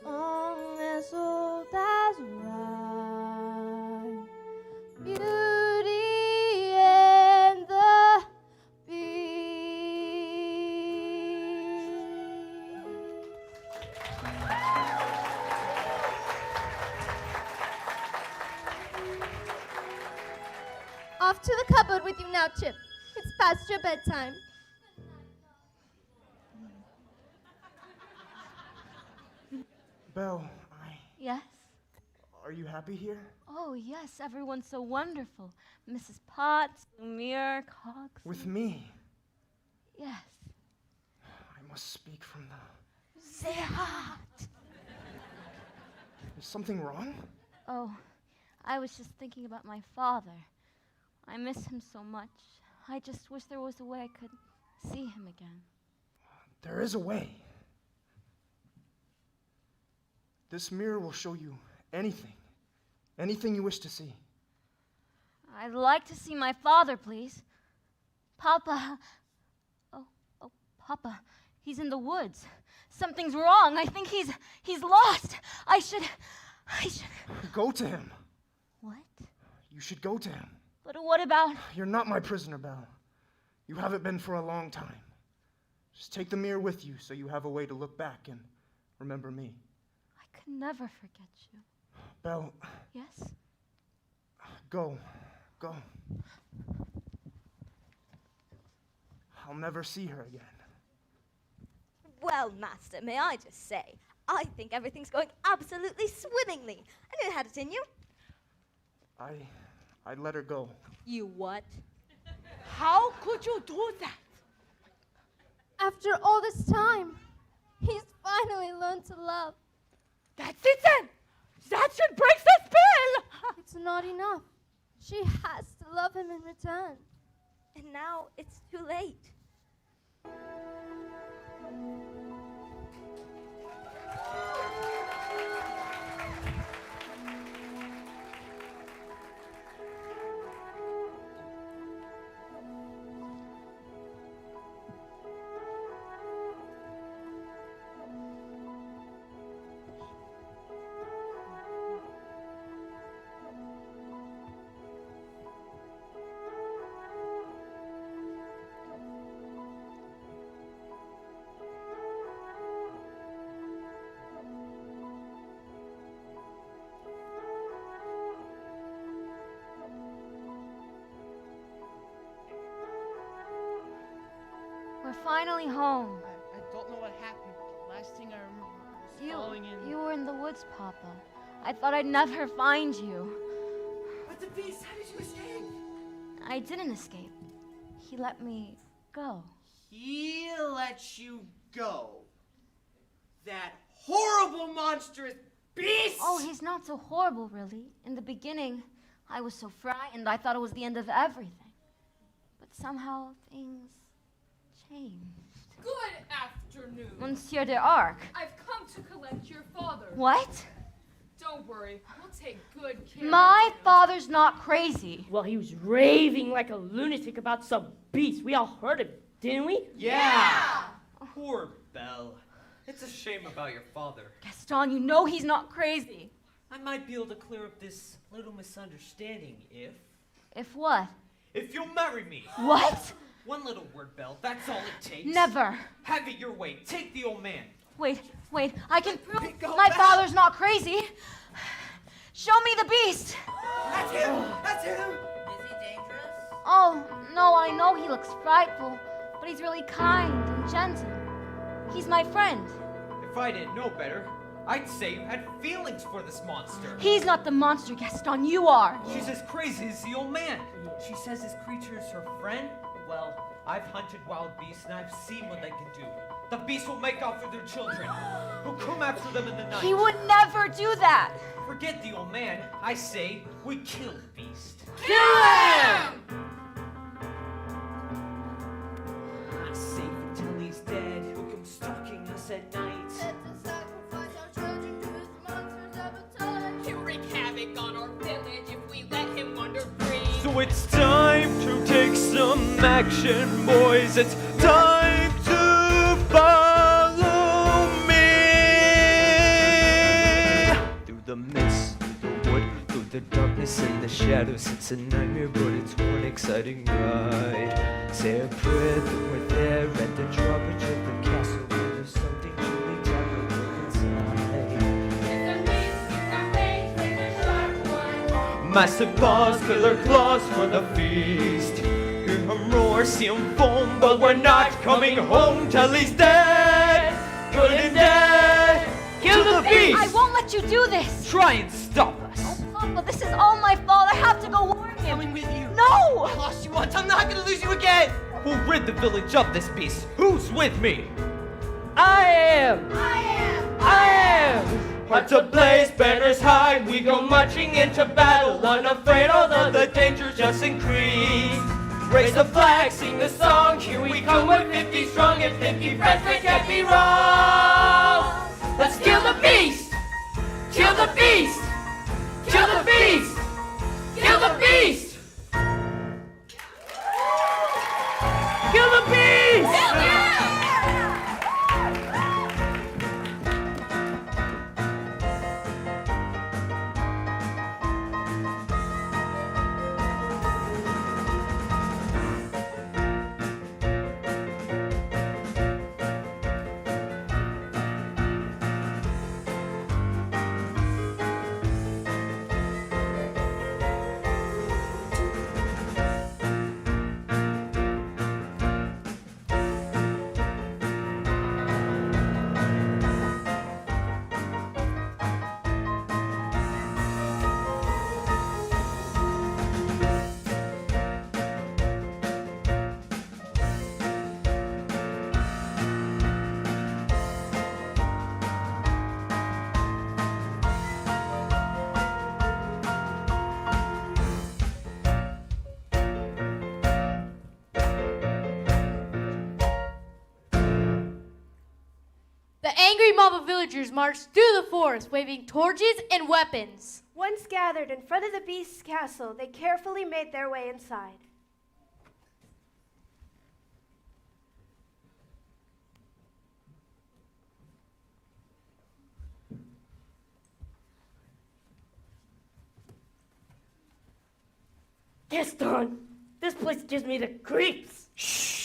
song as old as rhyme, beauty and the Off to the cupboard with you now, Chip. It's past your bedtime. Belle, Yes? are you happy here? Oh, yes, everyone's so wonderful. Mrs. Potts, Lumiere, Cox. With me? Yes. I must speak from the... Their heart. Is something wrong? Oh, I was just thinking about my father. I miss him so much. I just wish there was a way I could see him again. There is a way. This mirror will show you anything. Anything you wish to see. I'd like to see my father, please. Papa. Oh, Papa. He's in the woods. Something's wrong. I think he's lost. I should. Go to him. What? You should go to him. But what about... You're not my prisoner, Belle. You haven't been for a long time. Just take the mirror with you so you have a way to look back and remember me. I could never forget you. Belle, Yes? go. I'll never see her again. Well, Master, may I just say, I think everything's going absolutely swimmingly. I knew it had it in you. I let her go. You what? How could you do that? After all this time, he's finally learned to love. That's it then. That should break the spell. It's not enough. She has to love him in return. And now it's too late. We're finally home. I don't know what happened. The last thing I remember was falling in. You were in the woods, Papa. I thought I'd never find you. But the beast, how did you escape? I didn't escape. He let me go. He let you go. That horrible, monstrous beast! Oh, he's not so horrible, really. In the beginning, I was so frightened, I thought it was the end of everything. But somehow things changed. Good afternoon. Monsieur d'Arc. I've come to collect your father. What? Don't worry, we'll take good care My of him. father's not crazy. Well, he was raving like a lunatic about some beast. We all heard him, didn't we? Yeah! Poor Belle. It's a shame about your father. Gaston, you know he's not crazy. I might be able to clear up this little misunderstanding if... If what? If you'll marry me. What? One little word, Belle. That's all it takes. Never. Have it your way. Take the old man. Wait, I can prove my father's not crazy. Show me the beast. That's him! That's him! Is he dangerous? Oh, no, I know he looks frightful, but he's really kind and gentle. He's my friend. If I didn't know better, I'd say you had feelings for this monster. He's not the monster, Gaston, you are. She's as crazy as the old man. She says this creature is her friend. Well, I've hunted wild beasts and I've seen what they can do. The beasts will make off with their children. Who'll come after them in the night. He would never do that. Forget the old man. I say we kill the beast. Kill him! Not safe until he's dead. He'll come stalking us at night. He'll wreak havoc on our village if we let him wander free. So it's time to take some action, boys. It's time to follow me. Through the mist, through the wood, through the darkness and the shadows. It's a nightmare, but it's one exciting ride. Say a prayer that we're there at the drawbridge of the castle. Where there's something truly terrible inside. Massive paws, killer claws for the feast. Hear him roar, see him foam, but we're not coming home till he's dead. Good and dead. Kill the beast. I won't let you do this. Try and stop us. Oh, Papa, this is all my fault. I have to go warn him. Coming with you. No! I lost you once, I'm not gonna lose you again! Who'll rid the village of this beast? Who's with me? I am! Hearts ablaze, banners high, we go marching into battle, unafraid, although the dangers just increase. Raise the flag, sing the song, here we come, we're 50 strong, and 50 friends, they can't be wrong. Let's kill the beast! Kill the beast! Kill the beast! Kill the beast! Kill the beast! mob of villagers marched through the forest, waving torches and weapons. Once gathered in front of the beast's castle, they carefully made their way inside. Gaston, this place gives me the creeps. Shh.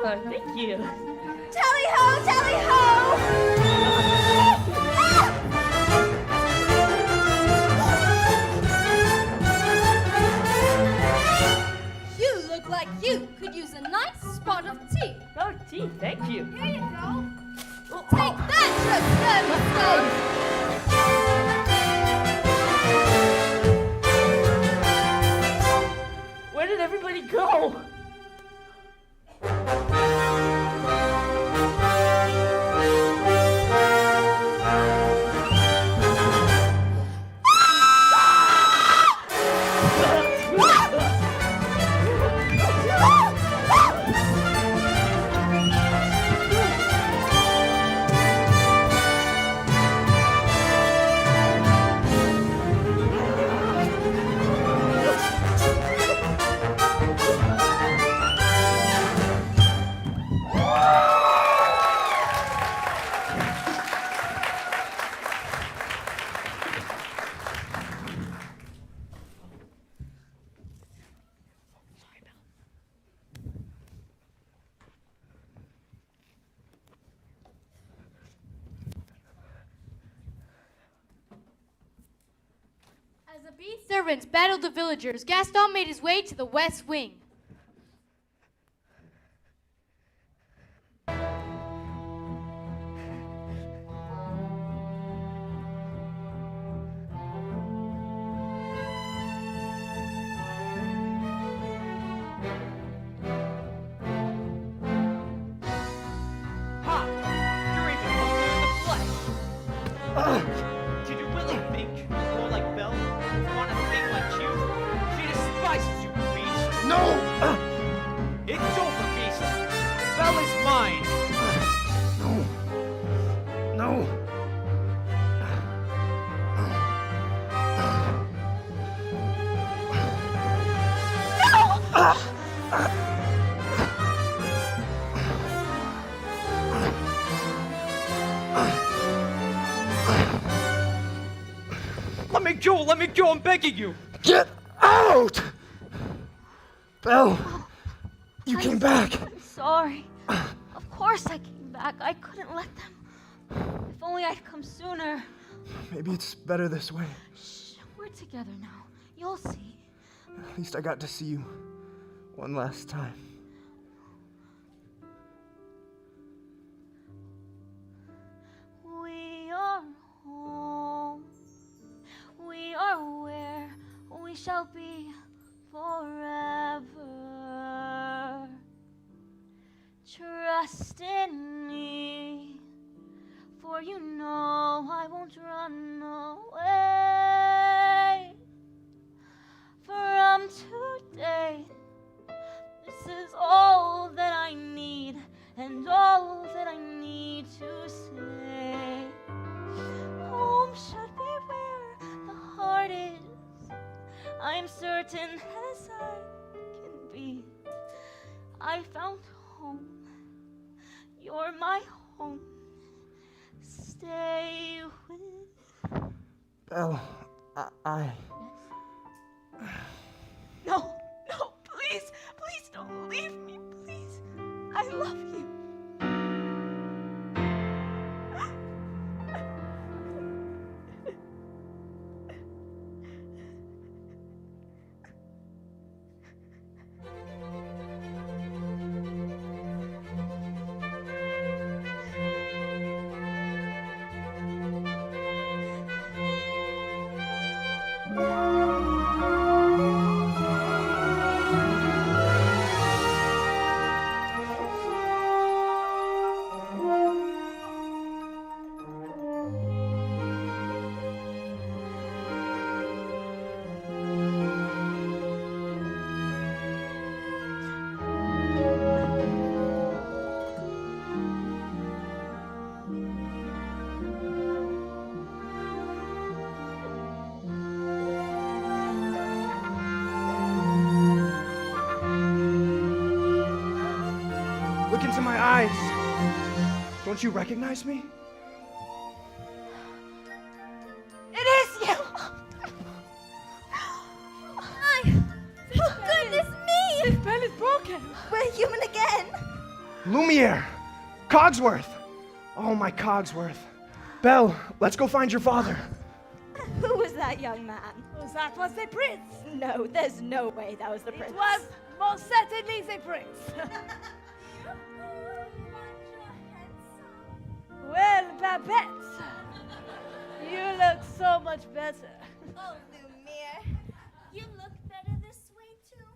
Oh, thank you. Tally ho, tally ho! You look like you could use a nice spot of tea. Oh, tea, thank you. Here you go. Take that, Where did everybody go? As the beast servants battled the villagers, Gaston made his way to the west wing. Ha! You're even closer in the flesh. Did you really think you're more like Belle? Want a thing like you? She despises you, Beast. No! It's over, Beast. Belle is mine. No. No. Let me go, let me go, I'm begging you. Get out! Belle, you came back. I'm sorry. Of course I came back. I couldn't let them. If only I'd come sooner. Maybe it's better this way. Shh, we're together now. You'll see. At least I got to see you one last time. We are home. We are where we shall be forever. Trust in me, for you know I won't run away. From today, this is all that I need, and all that I need to say. Home should be where the heart is. I'm certain as I can be. I found home. You're my home. Stay with. Belle, I... No, no, please, please don't leave me, please. I love you. Look into my eyes. Don't you recognize me? It is you! Oh, goodness me! This bell is broken. We're human again. Lumiere! Cogsworth! Oh, my Cogsworth. Belle, let's go find your father. Who was that young man? That was the prince. No, there's no way that was the prince. It was most certainly the prince. Well, Babette, you look so much better. Oh, Lumiere, you look better this way too.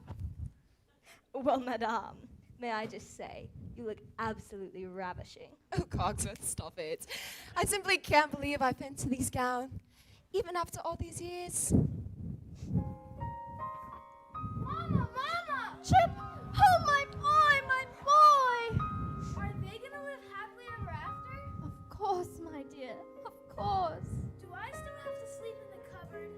Well, madame, may I just say, you look absolutely ravishing. Oh, Cogsworth, stop it. I simply can't believe I've been to these gowns, even after all these years. Mama, Mama! Chip! Oh, my boy, my boy! Are they gonna live happily ever after? Of course, my dear. Of course. Do I still have to sleep in the cupboard?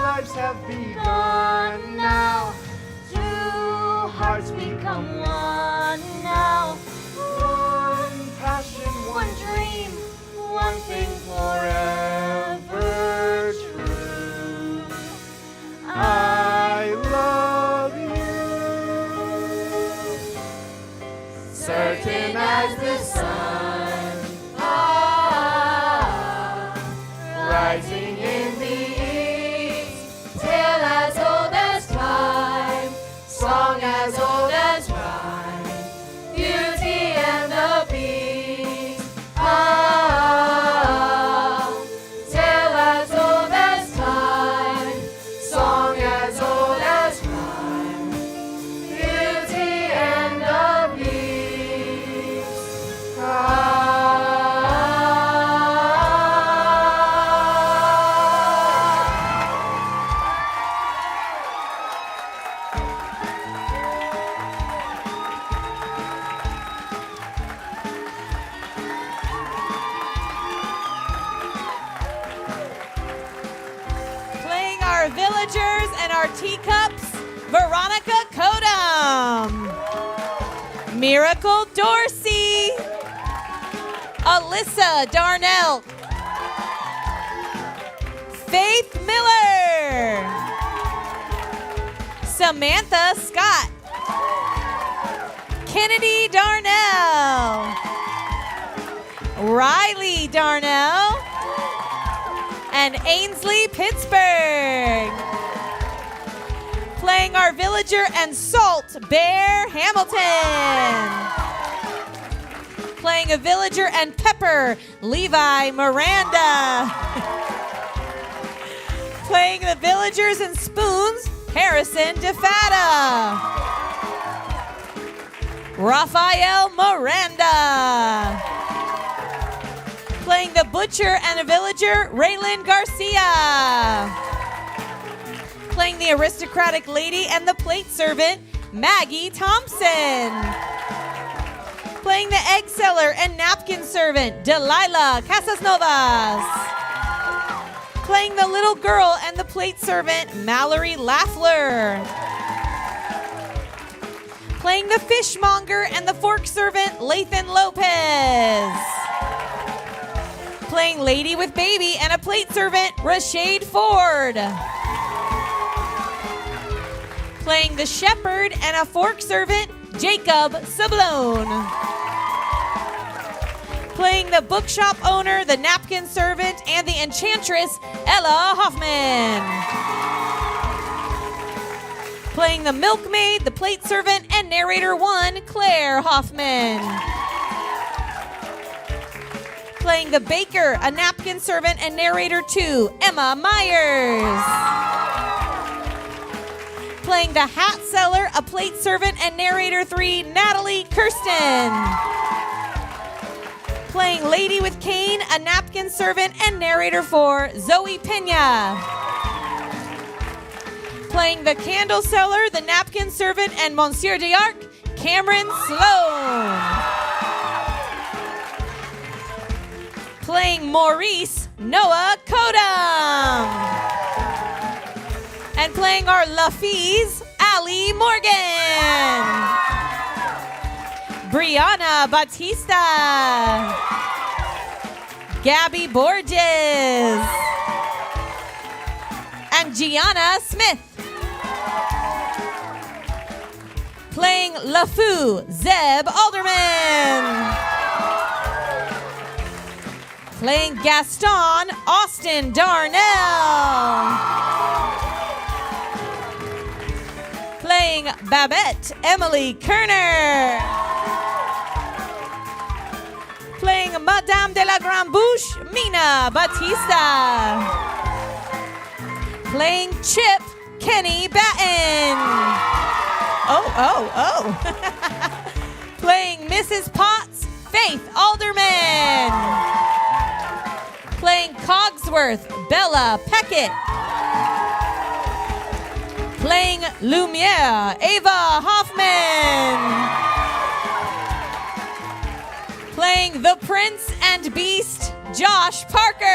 Lives have begun now. Two hearts become one now. One passion, one dream, one thing forever true. I love you. Certain as the sun, rising in the east, tale as old as time, song as old as rhyme, beauty and the beast. Tale as old as time, song as old as rhyme, beauty and the beast. Playing our villagers and our teacups, Veronica Kodum, Miracle Dorsey, Alyssa Darnell, Faith Miller, Samantha Scott, Kennedy Darnell, Riley Darnell, and Ainsley Pittsburgh. Playing our villager and salt, Bear Hamilton. Playing a villager and pepper, Levi Miranda. Playing the villagers and spoons, Harrison DeFata. Raphael Miranda. Playing the butcher and a villager, Raylan Garcia. Playing the aristocratic lady and the plate servant, Maggie Thompson. Playing the egg seller and napkin servant, Delilah Casasnovas. Playing the little girl and the plate servant, Mallory Laffler. Playing the fishmonger and the fork servant, Lathan Lopez. Playing lady with baby and a plate servant, Rashade Ford. Playing the shepherd and a fork servant, Jacob Sablone. Playing the bookshop owner, the napkin servant, and the enchantress, Ella Hoffman. Playing the milkmaid, the plate servant, and narrator 1, Claire Hoffman. Playing the baker, a napkin servant, and narrator 2, Emma Myers. Playing the hat seller, a plate servant, and narrator 3, Natalie Kirsten. Playing lady with cane, a napkin servant, and narrator 4, Zoe Pena. Playing the candle seller, the napkin servant, and Monsieur d'Arc, Cameron Sloan. Playing Maurice, Noah Kodum. And playing our Lafies, Ali Morgan. Brianna Batista. Gabby Borges. And Gianna Smith. Playing LaFou, Zeb Alderman. Playing Gaston, Austin Darnell. Playing Babette, Emily Kerner. Playing Madame de la Grande Bouche, Mina Batista. Playing Chip, Kenny Batten. Oh. Playing Mrs. Potts, Faith Alderman. Playing Cogsworth, Bella Peckett. Playing Lumiere, Ava Hoffman. Playing the Prince and Beast, Josh Parker.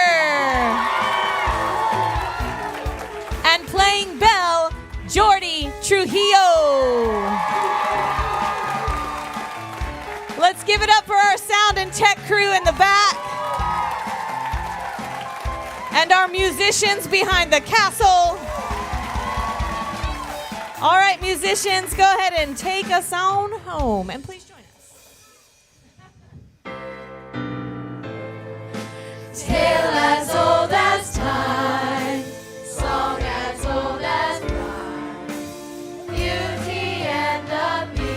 And playing Belle, Jordy Trujillo. Let's give it up for our sound and tech crew in the back. And our musicians behind the castle. All right, musicians, go ahead and take us on home. And please join us. Tale as old as time, song as old as rhyme, Beauty and the Beast.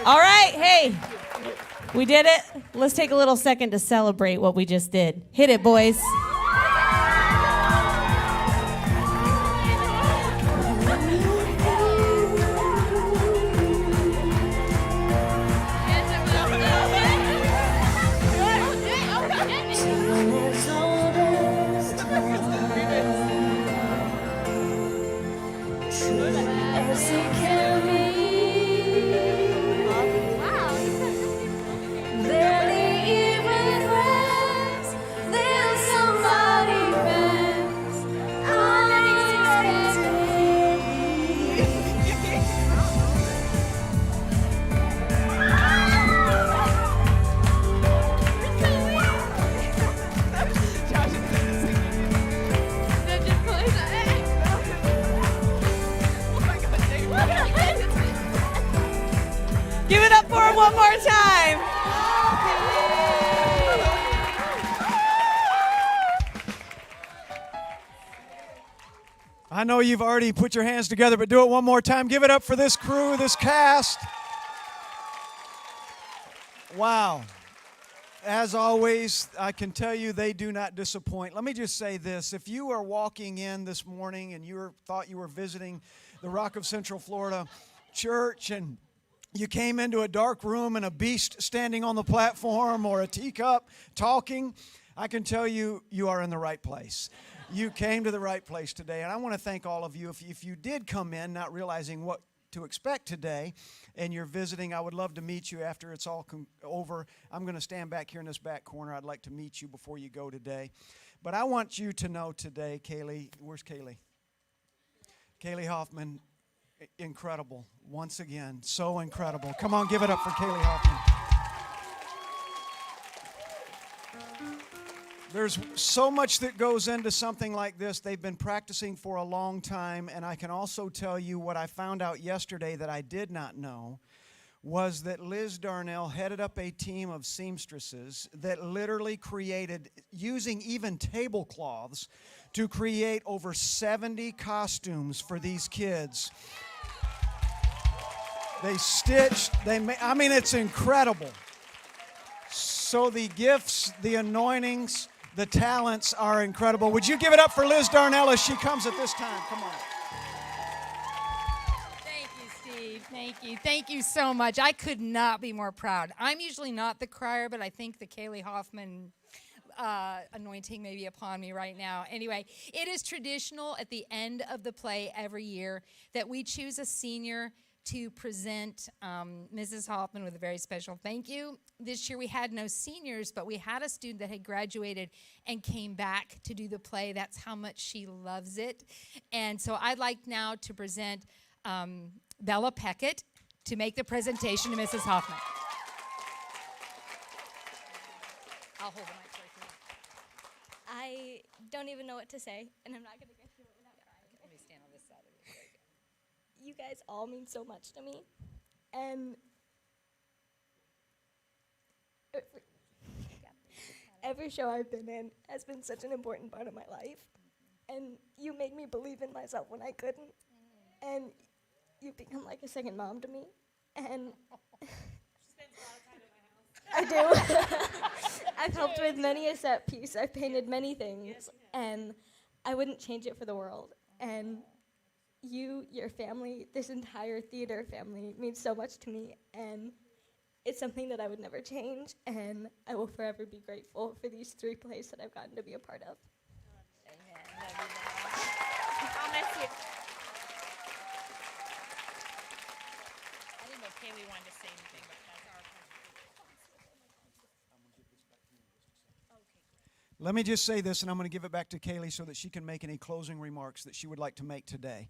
All right, hey, we did it. Let's take a little second to celebrate what we just did. Hit it, boys. Give it up for him one more time. I know you've already put your hands together, but do it one more time. Give it up for this crew, this cast. Wow. As always, I can tell you they do not disappoint. Let me just say this. If you are walking in this morning and you thought you were visiting the Rock of Central Florida Church and you came into a dark room and a beast standing on the platform or a teacup talking, I can tell you, you are in the right place. You came to the right place today, and I want to thank all of you. If you did come in not realizing what to expect today and you're visiting, I would love to meet you after it's all over. I'm going to stand back here in this back corner. I'd like to meet you before you go today. But I want you to know today, Kaylee, where's Kaylee? Kaylee Hoffman. Incredible. Once again, so incredible. Come on, give it up for Kaylee Hoffman. There's so much that goes into something like this. They've been practicing for a long time, and I can also tell you what I found out yesterday that I did not know was that Liz Darnell headed up a team of seamstresses that literally created, using even tablecloths, to create over 70 costumes for these kids. They stitched, I mean, it's incredible. So the gifts, the anointings, the talents are incredible. Would you give it up for Liz Darnell as she comes at this time? Come on. Thank you, Steve. Thank you. Thank you so much. I could not be more proud. I'm usually not the crier, but I think the Kaylee Hoffman anointing maybe upon me right now. Anyway, it is traditional at the end of the play every year that we choose a senior to present Mrs. Hoffman with a very special thank you. This year we had no seniors, but we had a student that had graduated and came back to do the play. That's how much she loves it. And so I'd like now to present Bella Peckett to make the presentation to Mrs. Hoffman. I'll hold the mic for you. I don't even know what to say, and I'm not going to get through it without crying. Let me stand on this side of you. You guys all mean so much to me, and every show I've been in has been such an important part of my life, and you made me believe in myself when I couldn't, and you've become like a second mom to me, and I do. I've helped with many a set piece. I've painted many things, and I wouldn't change it for the world. And you, your family, this entire theater family means so much to me, and it's something that I would never change, and I will forever be grateful for these 3 plays that I've gotten to be a part of. Amen. Love you, Bella. I'll miss you. I didn't know Kaylee wanted to say anything, but that's our Let me just say this, and I'm going to give it back to Kaylee so that she can make any closing remarks that she would like to make today.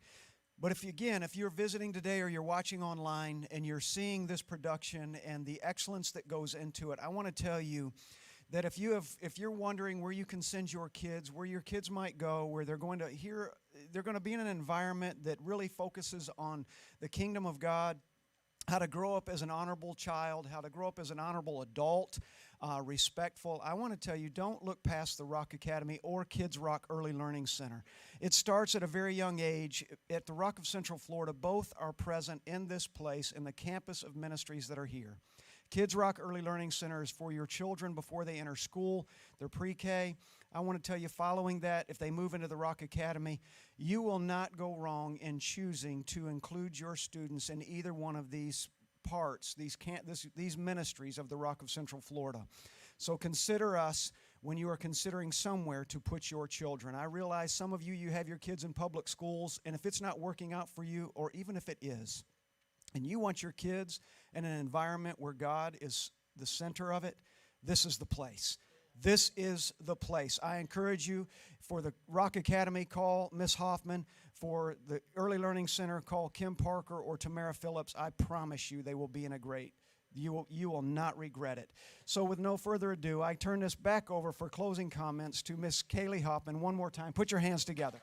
But if you're visiting today or you're watching online and you're seeing this production and the excellence that goes into it, I want to tell you that if you're wondering where you can send your kids, where your kids might go, where they're going to be in an environment that really focuses on the kingdom of God, how to grow up as an honorable child, how to grow up as an honorable adult, respectful. I want to tell you, don't look past the Rock Academy or Kids Rock Early Learning Center. It starts at a very young age. At the Rock of Central Florida, both are present in this place in the campus of ministries that are here. Kids Rock Early Learning Center is for your children before they enter school, their pre-K. I want to tell you, following that, if they move into the Rock Academy, you will not go wrong in choosing to include your students in either one of these parts, these ministries of the Rock of Central Florida. So consider us when you are considering somewhere to put your children. I realize some of you have your kids in public schools, and if it's not working out for you, or even if it is, and you want your kids in an environment where God is the center of it, this is the place. This is the place. I encourage you, for the Rock Academy, call Miss Hoffman. For the Early Learning Center, call Kim Parker or Tamara Phillips. I promise you they will be in a great, you will not regret it. So with no further ado, I turn this back over for closing comments to Miss Kaylee Hoffman. One more time. Put your hands together.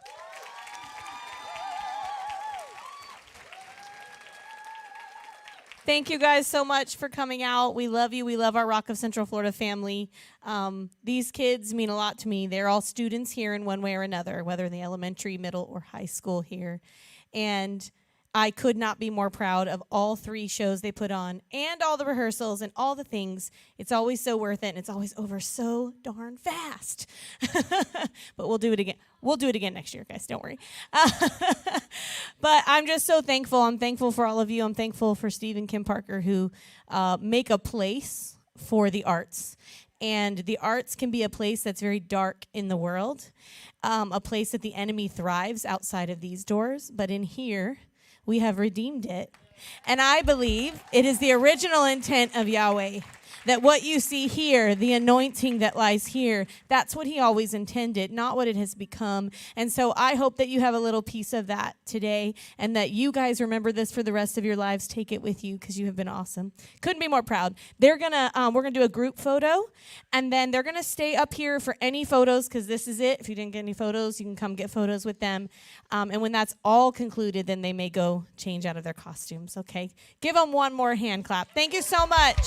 Thank you guys so much for coming out. We love you. We love our Rock of Central Florida family. These kids mean a lot to me. They're all students here in one way or another, whether in the elementary, middle, or high school here. And I could not be more proud of all 3 shows they put on and all the rehearsals and all the things. It's always so worth it, and it's always over so darn fast. But we'll do it again. We'll do it again next year, guys. Don't worry. But I'm just so thankful. I'm thankful for all of you. I'm thankful for Steve and Kim Parker, who make a place for the arts. And the arts can be a place that's very dark in the world, a place that the enemy thrives outside of these doors. But in here, we have redeemed it. And I believe it is the original intent of Yahweh, that what you see here, the anointing that lies here, that's what he always intended, not what it has become. And so I hope that you have a little piece of that today, and that you guys remember this for the rest of your lives. Take it with you, because you have been awesome. Couldn't be more proud. We're gonna do a group photo, and then they're gonna stay up here for any photos, because this is it. If you didn't get any photos, you can come get photos with them. And when that's all concluded, then they may go change out of their costumes. Okay, give them one more hand clap. Thank you so much.